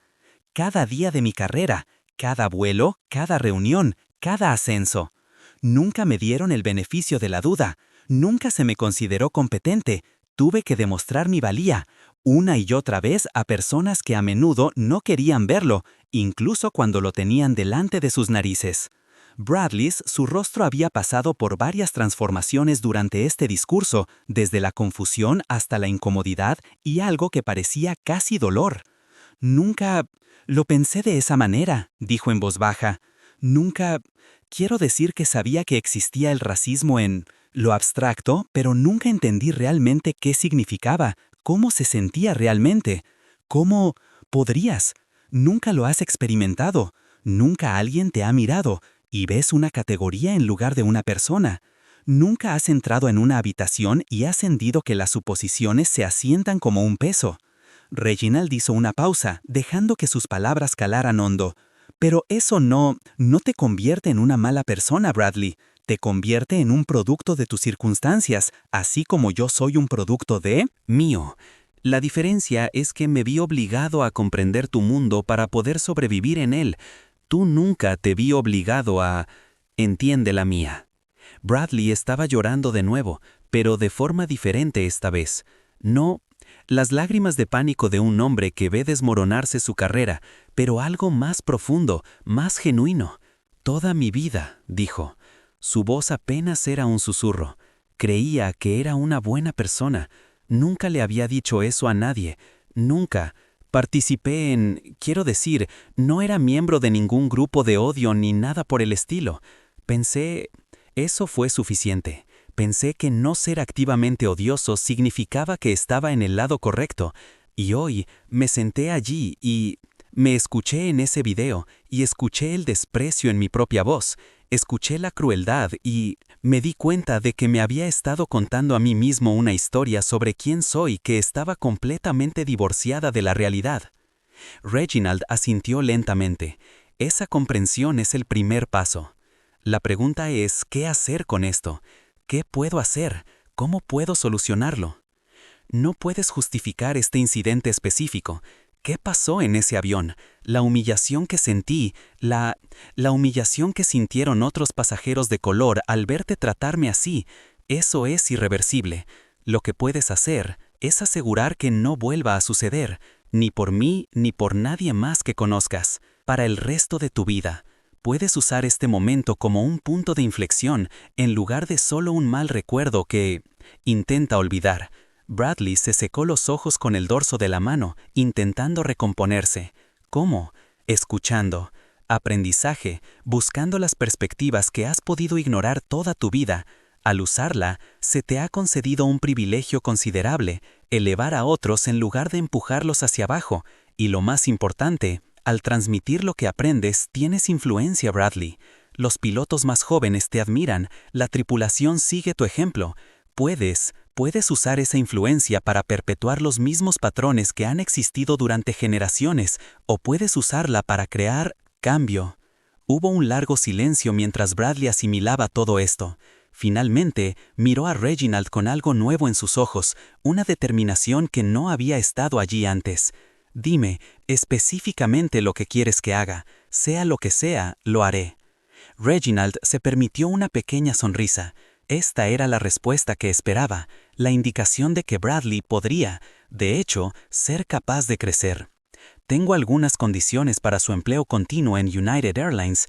Cada día de mi carrera, cada vuelo, cada reunión, cada ascenso. Nunca me dieron el beneficio de la duda. Nunca se me consideró competente. Tuve que demostrar mi valía, una y otra vez a personas que a menudo no querían verlo, incluso cuando lo tenían delante de sus narices. Su rostro había pasado por varias transformaciones durante este discurso, desde la confusión hasta la incomodidad y algo que parecía casi dolor. Nunca lo pensé de esa manera, dijo en voz baja. Nunca... Quiero decir que sabía que existía el racismo en lo abstracto, pero nunca entendí realmente qué significaba, cómo se sentía realmente. ¿Cómo podrías? Nunca lo has experimentado, nunca alguien te ha mirado y ves una categoría en lugar de una persona. Nunca has entrado en una habitación y has sentido que las suposiciones se asientan como un peso. Reginald hizo una pausa, dejando que sus palabras calaran hondo. Pero eso no te convierte en una mala persona, Bradley. Te convierte en un producto de tus circunstancias, así como yo soy un producto de Mío. La diferencia es que me vi obligado a comprender tu mundo para poder sobrevivir en él. Tú nunca te vi obligado a... Entiende la mía. Bradley estaba llorando de nuevo, pero de forma diferente esta vez. No las lágrimas de pánico de un hombre que ve desmoronarse su carrera, pero algo más profundo, más genuino. Toda mi vida, dijo. Su voz apenas era un susurro. Creía que era una buena persona. Nunca le había dicho eso a nadie. Nunca. Participé en... Quiero decir, no era miembro de ningún grupo de odio ni nada por el estilo. Pensé... Eso fue suficiente. Pensé que no ser activamente odioso significaba que estaba en el lado correcto. Y hoy me senté allí y... Me escuché en ese video y escuché el desprecio en mi propia voz. Escuché la crueldad y me di cuenta de que me había estado contando a mí mismo una historia sobre quién soy que estaba completamente divorciada de la realidad. Reginald asintió lentamente. Esa comprensión es el primer paso. La pregunta es, ¿qué hacer con esto? ¿Qué puedo hacer? ¿Cómo puedo solucionarlo? No puedes justificar este incidente específico. ¿Qué pasó en ese avión? La humillación que sentí, la humillación que sintieron otros pasajeros de color al verte tratarme así, eso es irreversible. Lo que puedes hacer es asegurar que no vuelva a suceder, ni por mí ni por nadie más que conozcas, para el resto de tu vida. Puedes usar este momento como un punto de inflexión en lugar de solo un mal recuerdo que intenta olvidar. Bradley se secó los ojos con el dorso de la mano, intentando recomponerse. ¿Cómo? Escuchando. Aprendizaje, buscando las perspectivas que has podido ignorar toda tu vida. Al usarla, se te ha concedido un privilegio considerable, elevar a otros en lugar de empujarlos hacia abajo. Y lo más importante, al transmitir lo que aprendes, tienes influencia, Bradley. Los pilotos más jóvenes te admiran, la tripulación sigue tu ejemplo. Puedes usar esa influencia para perpetuar los mismos patrones que han existido durante generaciones, o puedes usarla para crear cambio. Hubo un largo silencio mientras Bradley asimilaba todo esto. Finalmente, miró a Reginald con algo nuevo en sus ojos, una determinación que no había estado allí antes. Dime específicamente lo que quieres que haga. Sea lo que sea, lo haré. Reginald se permitió una pequeña sonrisa. Esta era la respuesta que esperaba, la indicación de que Bradley podría, de hecho, ser capaz de crecer. Tengo algunas condiciones para su empleo continuo en United Airlines.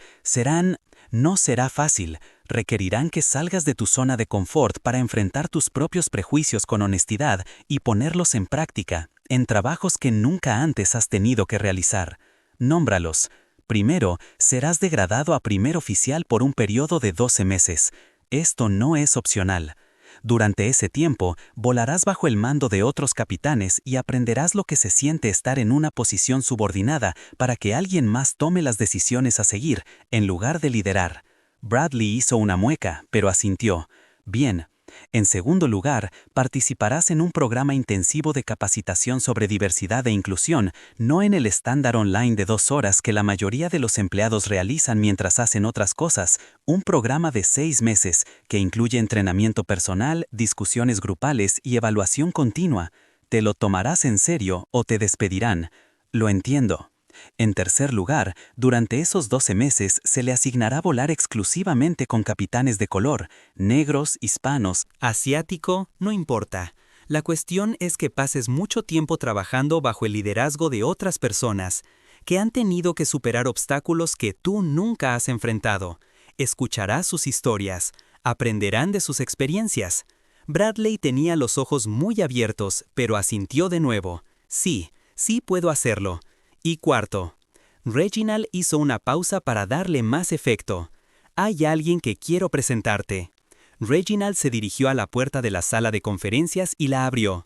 No será fácil. Requerirán que salgas de tu zona de confort para enfrentar tus propios prejuicios con honestidad y ponerlos en práctica, en trabajos que nunca antes has tenido que realizar. Nómbralos. Primero, serás degradado a primer oficial por un periodo de 12 meses. Esto no es opcional. Durante ese tiempo, volarás bajo el mando de otros capitanes y aprenderás lo que se siente estar en una posición subordinada para que alguien más tome las decisiones a seguir, en lugar de liderar. Bradley hizo una mueca, pero asintió. Bien. En segundo lugar, participarás en un programa intensivo de capacitación sobre diversidad e inclusión, no en el estándar online de 2 horas que la mayoría de los empleados realizan mientras hacen otras cosas, un programa de 6 meses que incluye entrenamiento personal, discusiones grupales y evaluación continua. ¿Te lo tomarás en serio o te despedirán? Lo entiendo. En tercer lugar, durante esos 12 meses se le asignará volar exclusivamente con capitanes de color, negros, hispanos. Asiático, no importa. La cuestión es que pases mucho tiempo trabajando bajo el liderazgo de otras personas que han tenido que superar obstáculos que tú nunca has enfrentado. Escucharás sus historias, aprenderán de sus experiencias. Bradley tenía los ojos muy abiertos, pero asintió de nuevo. Sí, sí puedo hacerlo. Y cuarto, Reginald hizo una pausa para darle más efecto. Hay alguien que quiero presentarte. Reginald se dirigió a la puerta de la sala de conferencias y la abrió.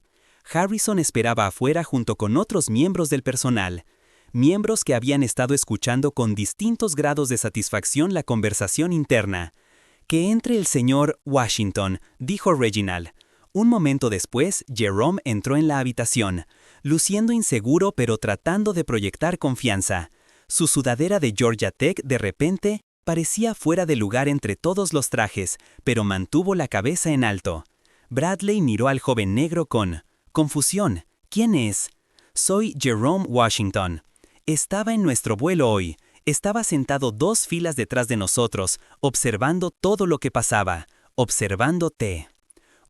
Harrison esperaba afuera junto con otros miembros del personal. Miembros que habían estado escuchando con distintos grados de satisfacción la conversación interna. Que entre el señor Washington, dijo Reginald. Un momento después, Jerome entró en la habitación, luciendo inseguro pero tratando de proyectar confianza. Su sudadera de Georgia Tech de repente parecía fuera de lugar entre todos los trajes, pero mantuvo la cabeza en alto. Bradley miró al joven negro con confusión. ¿Quién es? Soy Jerome Washington. Estaba en nuestro vuelo hoy. Estaba sentado 2 filas detrás de nosotros, observando todo lo que pasaba, observándote.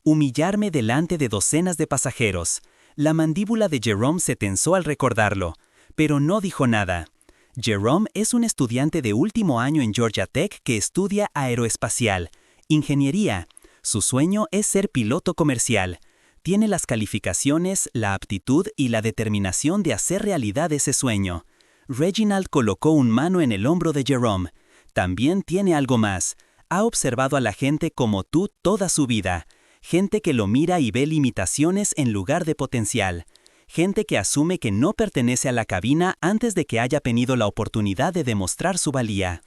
Humillarme delante de docenas de pasajeros. La mandíbula de Jerome se tensó al recordarlo, pero no dijo nada. Jerome es un estudiante de último año en Georgia Tech que estudia aeroespacial, ingeniería. Su sueño es ser piloto comercial. Tiene las calificaciones, la aptitud y la determinación de hacer realidad ese sueño. Reginald colocó una mano en el hombro de Jerome. También tiene algo más. Ha observado a la gente como tú toda su vida. Gente que lo mira y ve limitaciones en lugar de potencial. Gente que asume que no pertenece a la cabina antes de que haya tenido la oportunidad de demostrar su valía.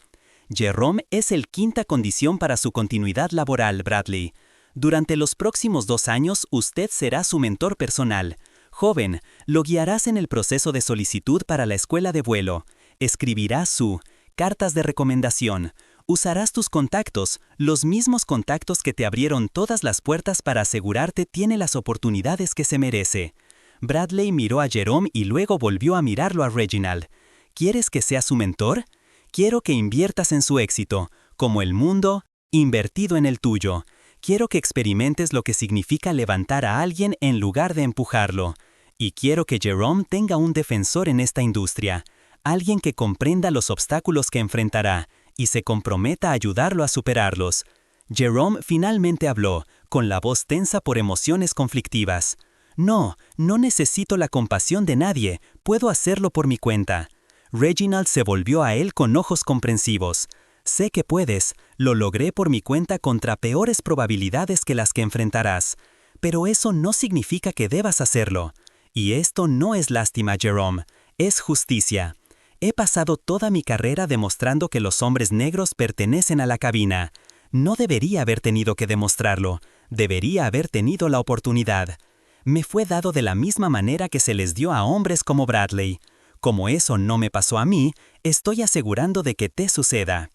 Jerome es el quinta condición para su continuidad laboral, Bradley. Durante los próximos 2 años, usted será su mentor personal. Joven, lo guiarás en el proceso de solicitud para la escuela de vuelo. Escribirás su cartas de recomendación. Usarás tus contactos, los mismos contactos que te abrieron todas las puertas para asegurarte tiene las oportunidades que se merece. Bradley miró a Jerome y luego volvió a mirarlo a Reginald. ¿Quieres que sea su mentor? Quiero que inviertas en su éxito, como el mundo, invertido en el tuyo. Quiero que experimentes lo que significa levantar a alguien en lugar de empujarlo. Y quiero que Jerome tenga un defensor en esta industria, alguien que comprenda los obstáculos que enfrentará y se comprometa a ayudarlo a superarlos. Jerome finalmente habló, con la voz tensa por emociones conflictivas. No necesito la compasión de nadie, puedo hacerlo por mi cuenta. Reginald se volvió a él con ojos comprensivos. Sé que puedes, lo logré por mi cuenta contra peores probabilidades que las que enfrentarás. Pero eso no significa que debas hacerlo. Y esto no es lástima, Jerome, es justicia. He pasado toda mi carrera demostrando que los hombres negros pertenecen a la cabina. No debería haber tenido que demostrarlo, debería haber tenido la oportunidad. Me fue dado de la misma manera que se les dio a hombres como Bradley. Como eso no me pasó a mí, estoy asegurando de que te suceda.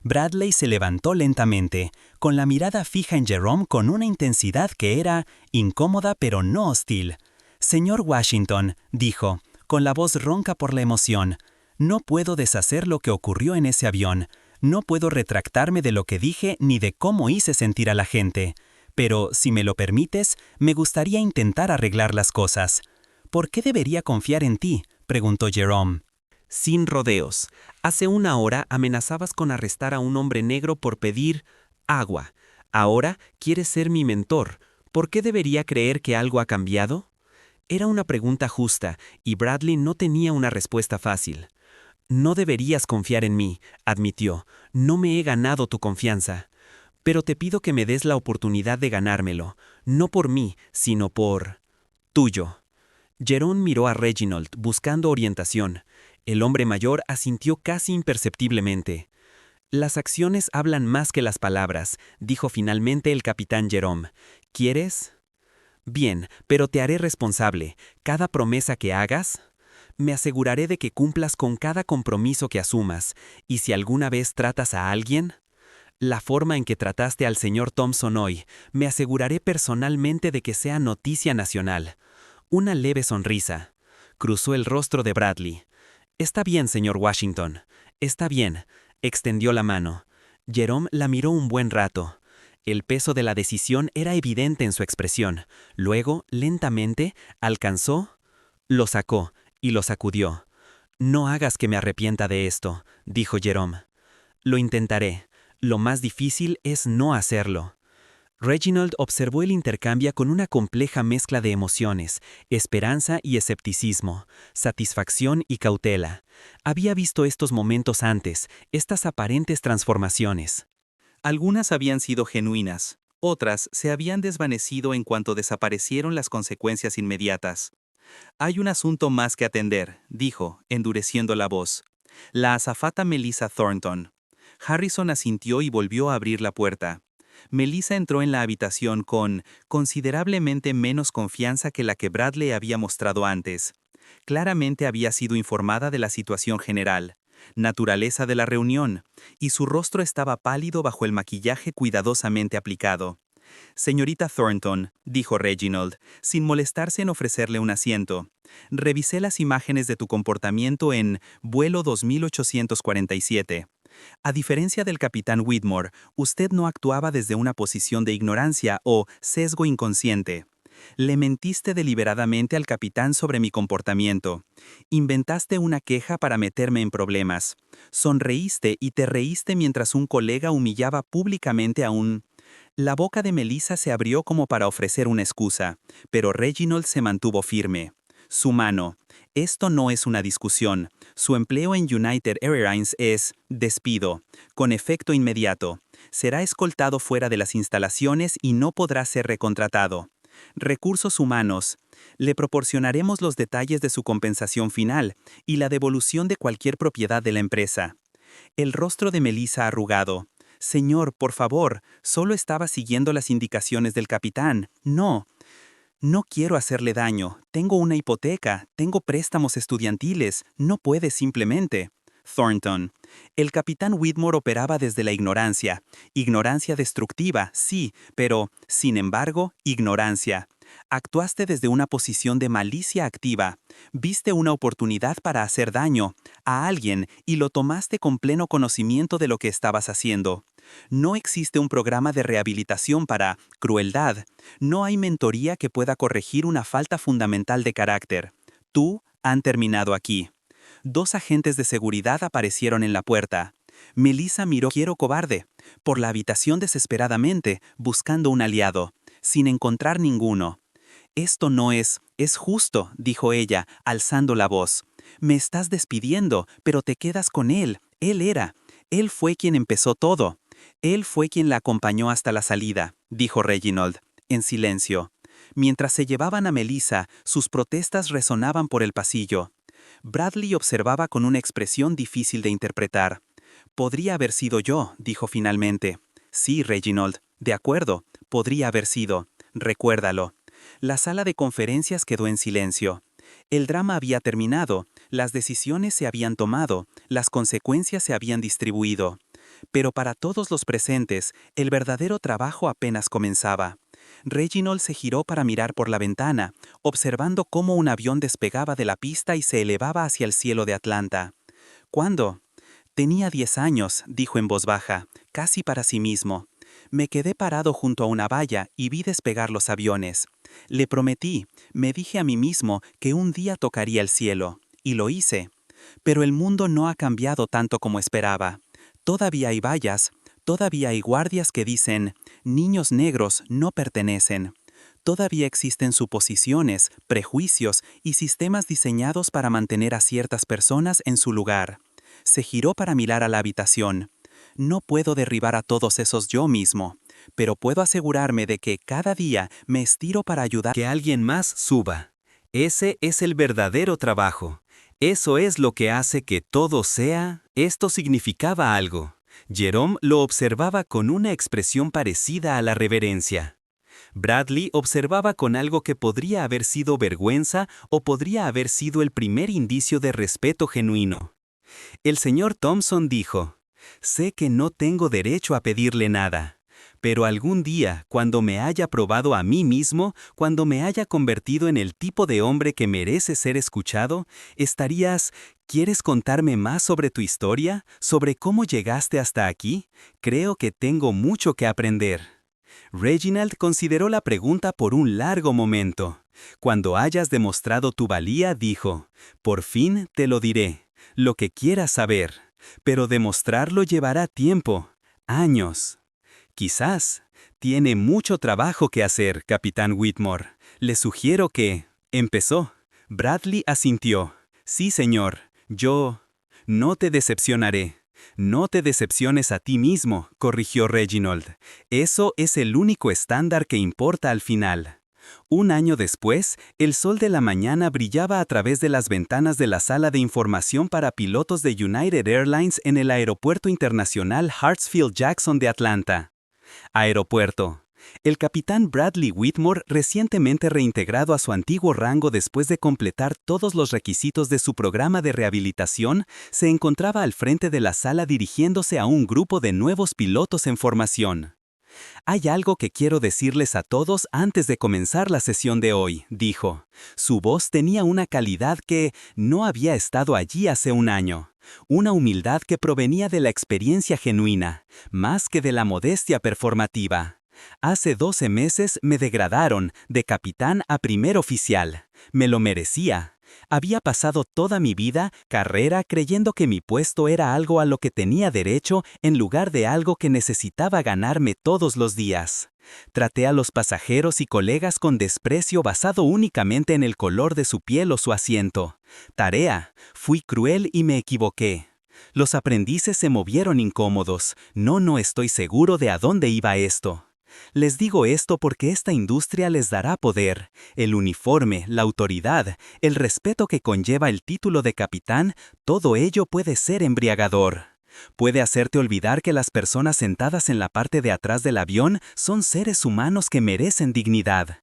Bradley se levantó lentamente, con la mirada fija en Jerome con una intensidad que era incómoda pero no hostil. Señor Washington, dijo, con la voz ronca por la emoción, no puedo deshacer lo que ocurrió en ese avión. No puedo retractarme de lo que dije ni de cómo hice sentir a la gente. Pero, si me lo permites, me gustaría intentar arreglar las cosas. ¿Por qué debería confiar en ti?, preguntó Jerome. Sin rodeos. Hace 1 hora amenazabas con arrestar a un hombre negro por pedir agua. Ahora quieres ser mi mentor. ¿Por qué debería creer que algo ha cambiado? Era una pregunta justa, y Bradley no tenía una respuesta fácil. No deberías confiar en mí, admitió. No me he ganado tu confianza. Pero te pido que me des la oportunidad de ganármelo, no por mí, sino por tuyo. Jerome miró a Reginald, buscando orientación. El hombre mayor asintió casi imperceptiblemente. Las acciones hablan más que las palabras, dijo finalmente el capitán Jerome. ¿Quieres? Bien, pero te haré responsable. Cada promesa que hagas, me aseguraré de que cumplas con cada compromiso que asumas, y si alguna vez tratas a alguien, la forma en que trataste al señor Thompson hoy, me aseguraré personalmente de que sea noticia nacional. Una leve sonrisa cruzó el rostro de Bradley. Está bien, señor Washington. Está bien. Extendió la mano. Jerome la miró un buen rato. El peso de la decisión era evidente en su expresión. Luego, lentamente, alcanzó, lo sacó y lo sacudió. No hagas que me arrepienta de esto, dijo Jerome. Lo intentaré. Lo más difícil es no hacerlo. Reginald observó el intercambio con una compleja mezcla de emociones, esperanza y escepticismo, satisfacción y cautela. Había visto estos momentos antes, estas aparentes transformaciones. Algunas habían sido genuinas, otras se habían desvanecido en cuanto desaparecieron las consecuencias inmediatas. Hay un asunto más que atender, dijo, endureciendo la voz. La azafata Melissa Thornton. Harrison asintió y volvió a abrir la puerta. Melissa entró en la habitación con considerablemente menos confianza que la que Bradley había mostrado antes. Claramente había sido informada de la situación general, naturaleza de la reunión, y su rostro estaba pálido bajo el maquillaje cuidadosamente aplicado. «Señorita Thornton», dijo Reginald, sin molestarse en ofrecerle un asiento, «revisé las imágenes de tu comportamiento en vuelo 2847. A diferencia del capitán Whitmore, usted no actuaba desde una posición de ignorancia o sesgo inconsciente. Le mentiste deliberadamente al capitán sobre mi comportamiento. Inventaste una queja para meterme en problemas. Sonreíste y te reíste mientras un colega humillaba públicamente a un... La boca de Melissa se abrió como para ofrecer una excusa, pero Reginald se mantuvo firme. Su mano. Esto no es una discusión. Su empleo en United Airlines es despido, con efecto inmediato. Será escoltado fuera de las instalaciones y no podrá ser recontratado. Recursos humanos. Le proporcionaremos los detalles de su compensación final y la devolución de cualquier propiedad de la empresa. El rostro de Melissa arrugado. Señor, por favor, solo estaba siguiendo las indicaciones del capitán. No. No quiero hacerle daño. Tengo una hipoteca, tengo préstamos estudiantiles. No puede simplemente. Thornton. El capitán Whitmore operaba desde la ignorancia. Ignorancia destructiva, sí, pero, sin embargo, ignorancia. Actuaste desde una posición de malicia activa. Viste una oportunidad para hacer daño a alguien y lo tomaste con pleno conocimiento de lo que estabas haciendo. No existe un programa de rehabilitación para crueldad. No hay mentoría que pueda corregir una falta fundamental de carácter. Tú han terminado aquí. Dos agentes de seguridad aparecieron en la puerta. Melissa miró quiero cobarde por la habitación desesperadamente, buscando un aliado, sin encontrar ninguno. Esto no es justo, dijo ella, alzando la voz. Me estás despidiendo, pero te quedas con él. Él fue quien empezó todo. Él fue quien la acompañó hasta la salida, dijo Reginald, en silencio. Mientras se llevaban a Melissa, sus protestas resonaban por el pasillo. Bradley observaba con una expresión difícil de interpretar. Podría haber sido yo, dijo finalmente. Sí, Reginald, de acuerdo, podría haber sido. Recuérdalo. La sala de conferencias quedó en silencio. El drama había terminado, las decisiones se habían tomado, las consecuencias se habían distribuido. Pero para todos los presentes, el verdadero trabajo apenas comenzaba. Reginald se giró para mirar por la ventana, observando cómo un avión despegaba de la pista y se elevaba hacia el cielo de Atlanta. ¿Cuándo? Tenía 10 años, dijo en voz baja, casi para sí mismo. Me quedé parado junto a una valla y vi despegar los aviones. Le prometí, me dije a mí mismo que un día tocaría el cielo, y lo hice. Pero el mundo no ha cambiado tanto como esperaba. Todavía hay vallas, todavía hay guardias que dicen, niños negros no pertenecen. Todavía existen suposiciones, prejuicios y sistemas diseñados para mantener a ciertas personas en su lugar. Se giró para mirar a la habitación. No puedo derribar a todos esos yo mismo, pero puedo asegurarme de que cada día me estiro para ayudar a que alguien más suba. Ese es el verdadero trabajo. Eso es lo que hace que todo sea... Esto significaba algo. Jerome lo observaba con una expresión parecida a la reverencia. Bradley observaba con algo que podría haber sido vergüenza o podría haber sido el primer indicio de respeto genuino. El señor Thompson dijo: «Sé que no tengo derecho a pedirle nada, pero algún día, cuando me haya probado a mí mismo, cuando me haya convertido en el tipo de hombre que merece ser escuchado, ¿quieres contarme más sobre tu historia? ¿Sobre cómo llegaste hasta aquí? Creo que tengo mucho que aprender». Reginald consideró la pregunta por un largo momento. Cuando hayas demostrado tu valía, dijo: «Por fin te lo diré, lo que quieras saber, pero demostrarlo llevará tiempo, años». «Quizás. Tiene mucho trabajo que hacer, Capitán Whitmore. Le sugiero que...» empezó. Bradley asintió. «Sí, señor. Yo... no te decepcionaré». «No te decepciones a ti mismo», corrigió Reginald. «Eso es el único estándar que importa al final». Un año después, el sol de la mañana brillaba a través de las ventanas de la sala de información para pilotos de United Airlines en el Aeropuerto Internacional Hartsfield-Jackson de Atlanta. Aeropuerto. El capitán Bradley Whitmore, recientemente reintegrado a su antiguo rango después de completar todos los requisitos de su programa de rehabilitación, se encontraba al frente de la sala dirigiéndose a un grupo de nuevos pilotos en formación. «Hay algo que quiero decirles a todos antes de comenzar la sesión de hoy», dijo. Su voz tenía una calidad que no había estado allí hace un año. Una humildad que provenía de la experiencia genuina, más que de la modestia performativa. «Hace 12 meses me degradaron de capitán a primer oficial. Me lo merecía. Había pasado toda mi carrera creyendo que mi puesto era algo a lo que tenía derecho en lugar de algo que necesitaba ganarme todos los días. Traté a los pasajeros y colegas con desprecio basado únicamente en el color de su piel o su asiento. Fui cruel y me equivoqué. Los aprendices se movieron incómodos. No estoy seguro de a dónde iba esto. Les digo esto porque esta industria les dará poder, el uniforme, la autoridad, el respeto que conlleva el título de capitán, todo ello puede ser embriagador. Puede hacerte olvidar que las personas sentadas en la parte de atrás del avión son seres humanos que merecen dignidad.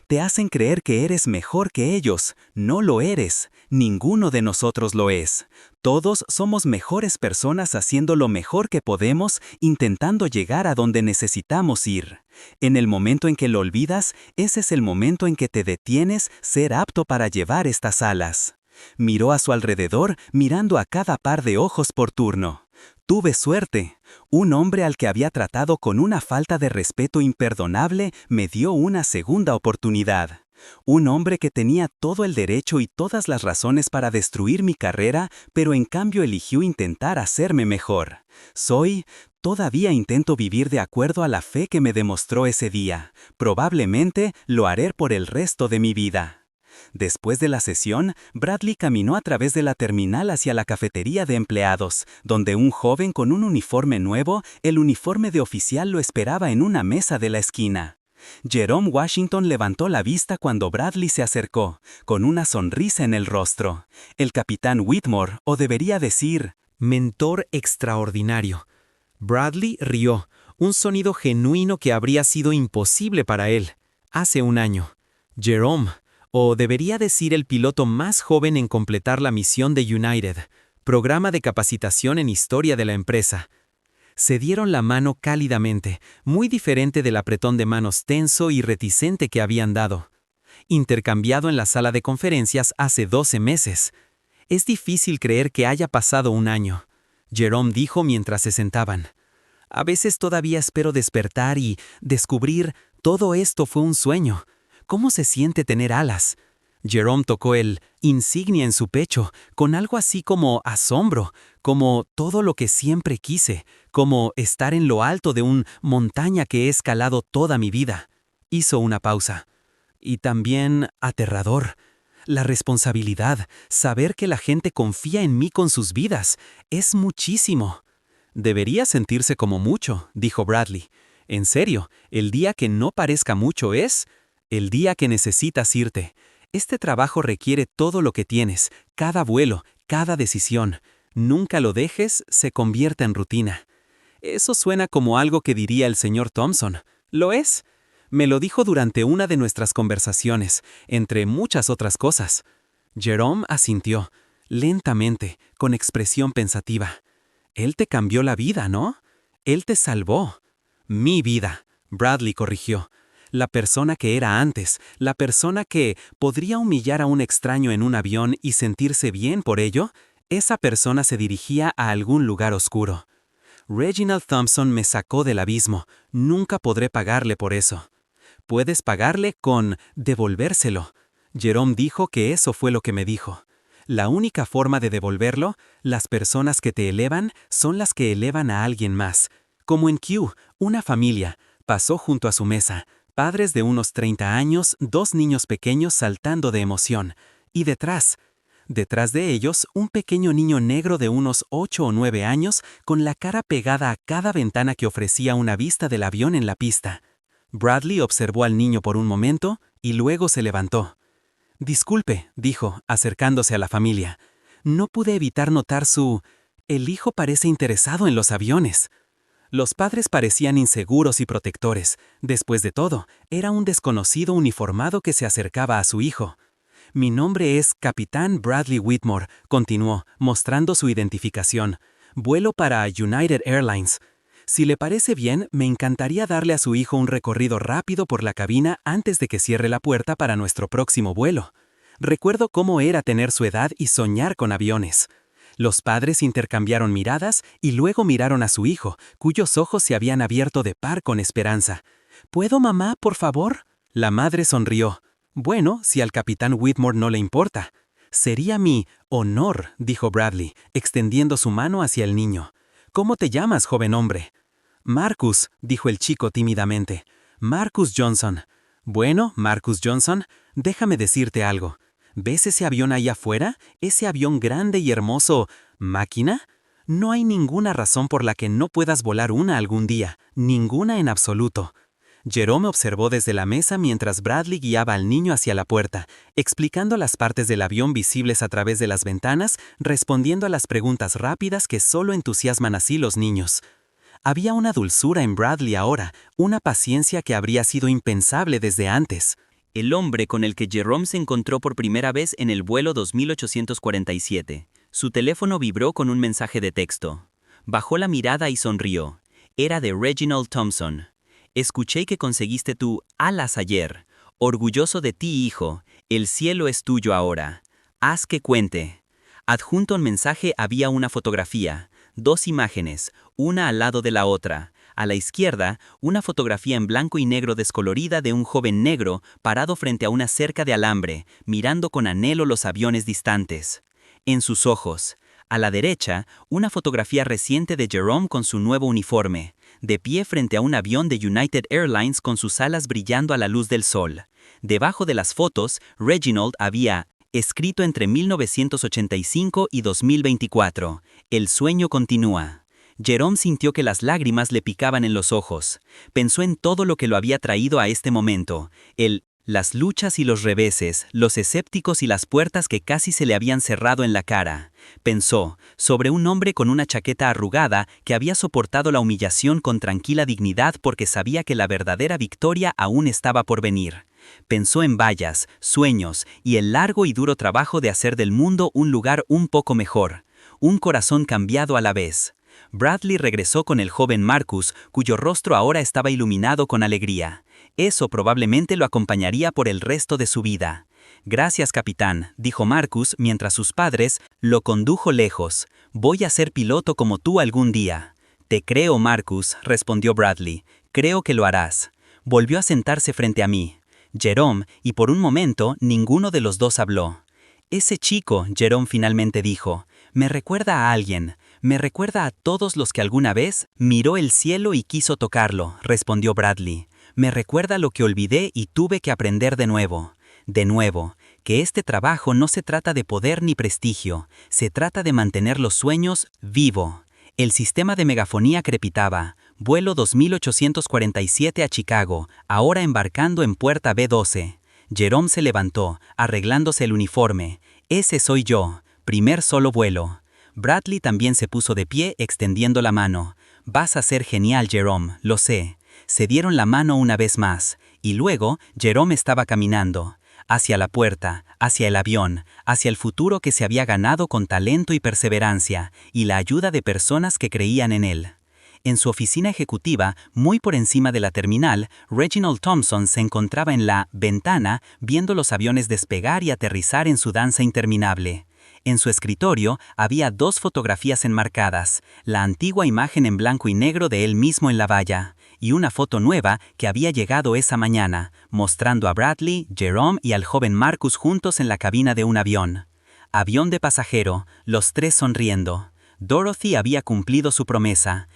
Te hacen creer que eres mejor que ellos. No lo eres. Ninguno de nosotros lo es. Todos somos mejores personas haciendo lo mejor que podemos, intentando llegar a donde necesitamos ir. En el momento en que lo olvidas, ese es el momento en que te detienes, ser apto para llevar estas alas. Miró a su alrededor, mirando a cada par de ojos por turno. Tuve suerte. Un hombre al que había tratado con una falta de respeto imperdonable me dio una segunda oportunidad. Un hombre que tenía todo el derecho y todas las razones para destruir mi carrera, pero en cambio eligió intentar hacerme mejor. Todavía intento vivir de acuerdo a la fe que me demostró ese día. Probablemente lo haré por el resto de mi vida». Después de la sesión, Bradley caminó a través de la terminal hacia la cafetería de empleados, donde un joven con un uniforme nuevo, el uniforme de oficial, lo esperaba en una mesa de la esquina. Jerome Washington levantó la vista cuando Bradley se acercó, con una sonrisa en el rostro. El capitán Whitmore, o debería decir, mentor extraordinario. Bradley rió, un sonido genuino que habría sido imposible para él, hace un año. Jerome, o debería decir el piloto más joven en completar la misión de United, programa de capacitación en historia de la empresa. Se dieron la mano cálidamente, muy diferente del apretón de manos tenso y reticente que habían dado. Intercambiado en la sala de conferencias hace 12 meses. «Es difícil creer que haya pasado un año», Jerome dijo mientras se sentaban. «A veces todavía espero despertar y descubrir todo esto fue un sueño. ¿Cómo se siente tener alas?». Jerome tocó el insignia en su pecho, con algo así como asombro, como todo lo que siempre quise, como estar en lo alto de una montaña que he escalado toda mi vida. Hizo una pausa. «Y también aterrador. La responsabilidad, saber que la gente confía en mí con sus vidas, es muchísimo». «Debería sentirse como mucho», dijo Bradley. «En serio, el día que no parezca mucho es el día que necesitas irte. Este trabajo requiere todo lo que tienes, cada vuelo, cada decisión. Nunca lo dejes, se convierta en rutina. Eso suena como algo que diría el señor Thompson. ¿Lo es? Me lo dijo durante una de nuestras conversaciones, entre muchas otras cosas. Jerome asintió, lentamente, con expresión pensativa. Él te cambió la vida, ¿no? Él te salvó. Mi vida, Bradley corrigió. La persona que era antes, la persona que podría humillar a un extraño en un avión y sentirse bien por ello, esa persona se dirigía a algún lugar oscuro. Reginald Thompson me sacó del abismo. Nunca podré pagarle por eso. Puedes pagarle con devolvérselo. Jerome dijo que eso fue lo que me dijo. La única forma de devolverlo, las personas que te elevan son las que elevan a alguien más. Como en Q, una familia pasó junto a su mesa, padres de unos 30 años, 2 niños pequeños saltando de emoción, y detrás de ellos, un pequeño niño negro de unos 8 o 9 años con la cara pegada a cada ventana que ofrecía una vista del avión en la pista. Bradley observó al niño por un momento y luego se levantó. «Disculpe», dijo, acercándose a la familia. «No pude evitar notar su... El hijo parece interesado en los aviones». Los padres parecían inseguros y protectores. Después de todo, era un desconocido uniformado que se acercaba a su hijo. «Mi nombre es Capitán Bradley Whitmore», continuó, mostrando su identificación. «Vuelo para United Airlines. Si le parece bien, me encantaría darle a su hijo un recorrido rápido por la cabina antes de que cierre la puerta para nuestro próximo vuelo. Recuerdo cómo era tener su edad y soñar con aviones». Los padres intercambiaron miradas y luego miraron a su hijo, cuyos ojos se habían abierto de par con esperanza. «¿Puedo, mamá, por favor?» La madre sonrió. «Bueno, si al capitán Whitmore no le importa». «Sería mi honor», dijo Bradley, extendiendo su mano hacia el niño. «¿Cómo te llamas, joven hombre?» «Marcus», dijo el chico tímidamente. «Marcus Johnson». «Bueno, Marcus Johnson, déjame decirte algo. ¿Ves ese avión ahí afuera? Ese avión grande y hermoso. ¿Máquina? No hay ninguna razón por la que no puedas volar una algún día. Ninguna en absoluto». Jerome observó desde la mesa mientras Bradley guiaba al niño hacia la puerta, explicando las partes del avión visibles a través de las ventanas, respondiendo a las preguntas rápidas que solo entusiasman así los niños. Había una dulzura en Bradley ahora, una paciencia que habría sido impensable desde antes. El hombre con el que Jerome se encontró por primera vez en el vuelo 2847. Su teléfono vibró con un mensaje de texto. Bajó la mirada y sonrió. Era de Reginald Thompson. «Escuché que conseguiste tu alas ayer. Orgulloso de ti, hijo. El cielo es tuyo ahora. Haz que cuente». Adjunto al mensaje había una fotografía, 2 imágenes, una al lado de la otra. A la izquierda, una fotografía en blanco y negro descolorida de un joven negro parado frente a una cerca de alambre, mirando con anhelo los aviones distantes. En sus ojos. A la derecha, una fotografía reciente de Jerome con su nuevo uniforme, de pie frente a un avión de United Airlines con sus alas brillando a la luz del sol. Debajo de las fotos, Reginald había escrito entre 1985 y 2024, «El sueño continúa». Jerome sintió que las lágrimas le picaban en los ojos. Pensó en todo lo que lo había traído a este momento, las luchas y los reveses, los escépticos y las puertas que casi se le habían cerrado en la cara. Pensó sobre un hombre con una chaqueta arrugada que había soportado la humillación con tranquila dignidad porque sabía que la verdadera victoria aún estaba por venir. Pensó en vallas, sueños y el largo y duro trabajo de hacer del mundo un lugar un poco mejor. Un corazón cambiado a la vez. Bradley regresó con el joven Marcus, cuyo rostro ahora estaba iluminado con alegría. Eso probablemente lo acompañaría por el resto de su vida. «Gracias, capitán», dijo Marcus mientras sus padres lo condujo lejos. «Voy a ser piloto como tú algún día». «Te creo, Marcus», respondió Bradley. «Creo que lo harás». Volvió a sentarse frente a mí. Jerome, y por un momento ninguno de los dos habló. «Ese chico», Jerome finalmente dijo, «me recuerda a alguien. Me recuerda a todos los que alguna vez miró el cielo y quiso tocarlo», respondió Bradley. «Me recuerda lo que olvidé y tuve que aprender de nuevo. De nuevo, que este trabajo no se trata de poder ni prestigio, se trata de mantener los sueños vivo». El sistema de megafonía crepitaba. «Vuelo 2847 a Chicago, ahora embarcando en puerta B12». Jerome se levantó, arreglándose el uniforme. «Ese soy yo. Primer solo vuelo». Bradley también se puso de pie extendiendo la mano. «Vas a ser genial, Jerome, lo sé». Se dieron la mano una vez más, y luego Jerome estaba caminando, hacia la puerta, hacia el avión, hacia el futuro que se había ganado con talento y perseverancia, y la ayuda de personas que creían en él. En su oficina ejecutiva, muy por encima de la terminal, Reginald Thompson se encontraba en la ventana viendo los aviones despegar y aterrizar en su danza interminable. En su escritorio había 2 fotografías enmarcadas, la antigua imagen en blanco y negro de él mismo en la valla, y una foto nueva que había llegado esa mañana, mostrando a Bradley, Jerome y al joven Marcus juntos en la cabina de un avión. Avión de pasajero, los 3 sonriendo. Dorothy había cumplido su promesa.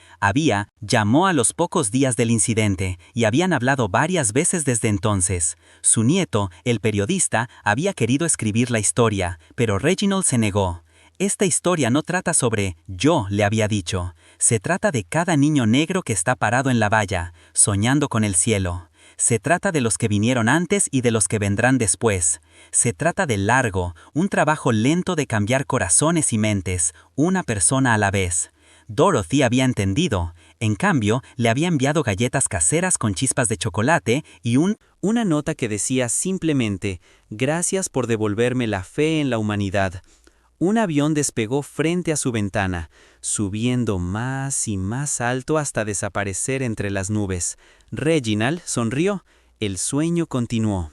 Llamó a los pocos días del incidente y habían hablado varias veces desde entonces. Su nieto, el periodista, había querido escribir la historia, pero Reginald se negó. Esta historia no trata sobre yo, le había dicho. Se trata de cada niño negro que está parado en la valla, soñando con el cielo. Se trata de los que vinieron antes y de los que vendrán después. Se trata de largo, un trabajo lento de cambiar corazones y mentes, una persona a la vez. Dorothy había entendido. En cambio, le había enviado galletas caseras con chispas de chocolate y una nota que decía simplemente, «Gracias por devolverme la fe en la humanidad». Un avión despegó frente a su ventana, subiendo más y más alto hasta desaparecer entre las nubes. Reginald sonrió. El sueño continuó.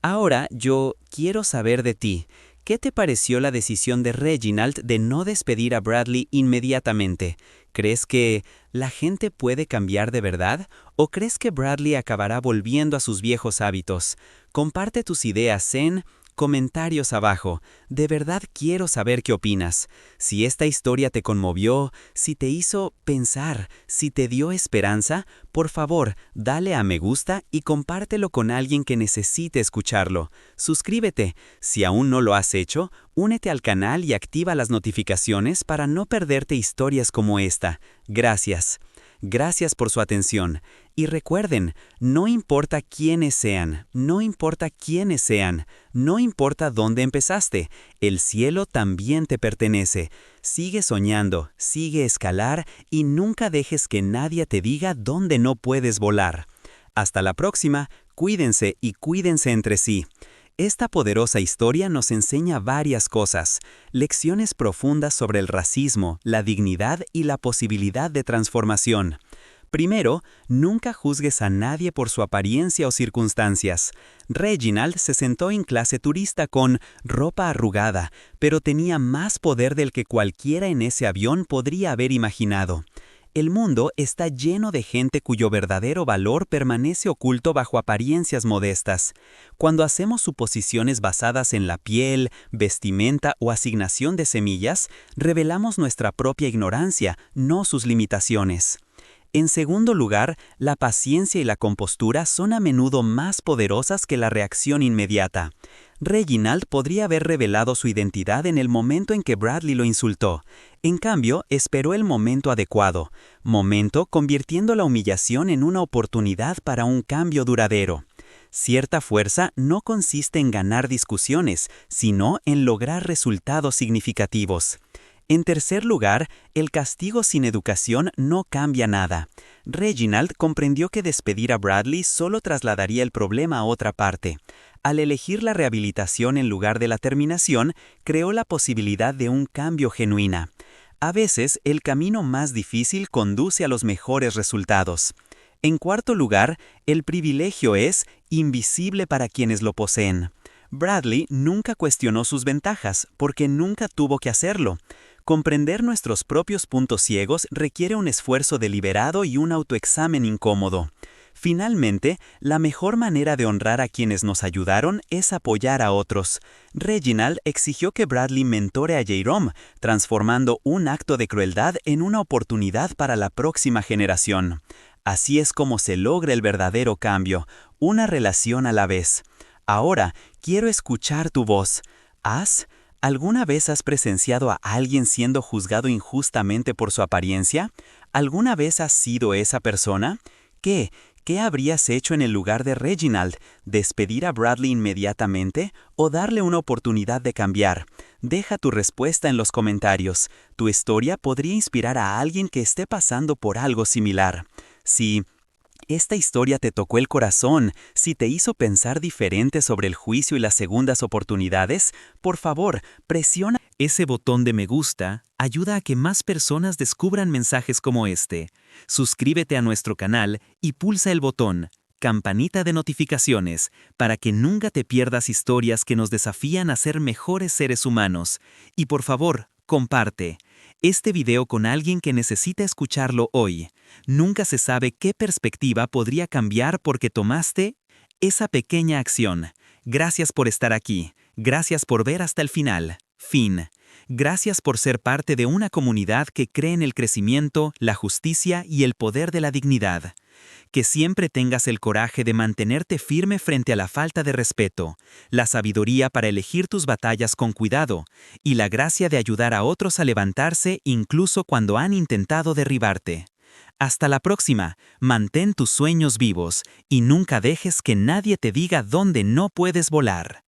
«Ahora yo quiero saber de ti. ¿Qué te pareció la decisión de Reginald de no despedir a Bradley inmediatamente? ¿Crees que la gente puede cambiar de verdad? ¿O crees que Bradley acabará volviendo a sus viejos hábitos? Comparte tus ideas en comentarios abajo. De verdad quiero saber qué opinas. Si esta historia te conmovió, si te hizo pensar, si te dio esperanza, por favor, dale a me gusta y compártelo con alguien que necesite escucharlo. Suscríbete. Si aún no lo has hecho, únete al canal y activa las notificaciones para no perderte historias como esta. Gracias. Gracias por su atención. Y recuerden, no importa quiénes sean, no importa quiénes sean, no importa dónde empezaste, el cielo también te pertenece. Sigue soñando, sigue escalar y nunca dejes que nadie te diga dónde no puedes volar. Hasta la próxima, cuídense y cuídense entre sí. Esta poderosa historia nos enseña varias cosas, lecciones profundas sobre el racismo, la dignidad y la posibilidad de transformación. Primero, nunca juzgues a nadie por su apariencia o circunstancias. Reginald se sentó en clase turista con ropa arrugada, pero tenía más poder del que cualquiera en ese avión podría haber imaginado. El mundo está lleno de gente cuyo verdadero valor permanece oculto bajo apariencias modestas. Cuando hacemos suposiciones basadas en la piel, vestimenta o asignación de semillas, revelamos nuestra propia ignorancia, no sus limitaciones. En segundo lugar, la paciencia y la compostura son a menudo más poderosas que la reacción inmediata. Reginald podría haber revelado su identidad en el momento en que Bradley lo insultó. En cambio, esperó el momento adecuado, convirtiendo la humillación en una oportunidad para un cambio duradero. Cierta fuerza no consiste en ganar discusiones, sino en lograr resultados significativos. En tercer lugar, el castigo sin educación no cambia nada. Reginald comprendió que despedir a Bradley solo trasladaría el problema a otra parte. Al elegir la rehabilitación en lugar de la terminación, creó la posibilidad de un cambio genuino. A veces, el camino más difícil conduce a los mejores resultados. En cuarto lugar, el privilegio es invisible para quienes lo poseen. Bradley nunca cuestionó sus ventajas, porque nunca tuvo que hacerlo. Comprender nuestros propios puntos ciegos requiere un esfuerzo deliberado y un autoexamen incómodo. Finalmente, la mejor manera de honrar a quienes nos ayudaron es apoyar a otros. Reginald exigió que Bradley mentore a Jerome, transformando un acto de crueldad en una oportunidad para la próxima generación. Así es como se logra el verdadero cambio, una relación a la vez. Ahora, quiero escuchar tu voz. ¿Alguna vez has presenciado a alguien siendo juzgado injustamente por su apariencia? ¿Alguna vez has sido esa persona? ¿Qué ¿Qué habrías hecho en el lugar de Reginald? ¿Despedir a Bradley inmediatamente o darle una oportunidad de cambiar? Deja tu respuesta en los comentarios. Tu historia podría inspirar a alguien que esté pasando por algo similar. Si esta historia te tocó el corazón, si te hizo pensar diferente sobre el juicio y las segundas oportunidades, por favor, presiona Ese botón de me gusta ayuda a que más personas descubran mensajes como este. Suscríbete a nuestro canal y pulsa el botón campanita de notificaciones para que nunca te pierdas historias que nos desafían a ser mejores seres humanos. Y por favor, comparte este video con alguien que necesita escucharlo hoy. Nunca se sabe qué perspectiva podría cambiar porque tomaste esa pequeña acción. Gracias por estar aquí. Gracias por ver hasta el final. Fin. Gracias por ser parte de una comunidad que cree en el crecimiento, la justicia y el poder de la dignidad. Que siempre tengas el coraje de mantenerte firme frente a la falta de respeto, la sabiduría para elegir tus batallas con cuidado y la gracia de ayudar a otros a levantarse incluso cuando han intentado derribarte. Hasta la próxima, mantén tus sueños vivos y nunca dejes que nadie te diga dónde no puedes volar.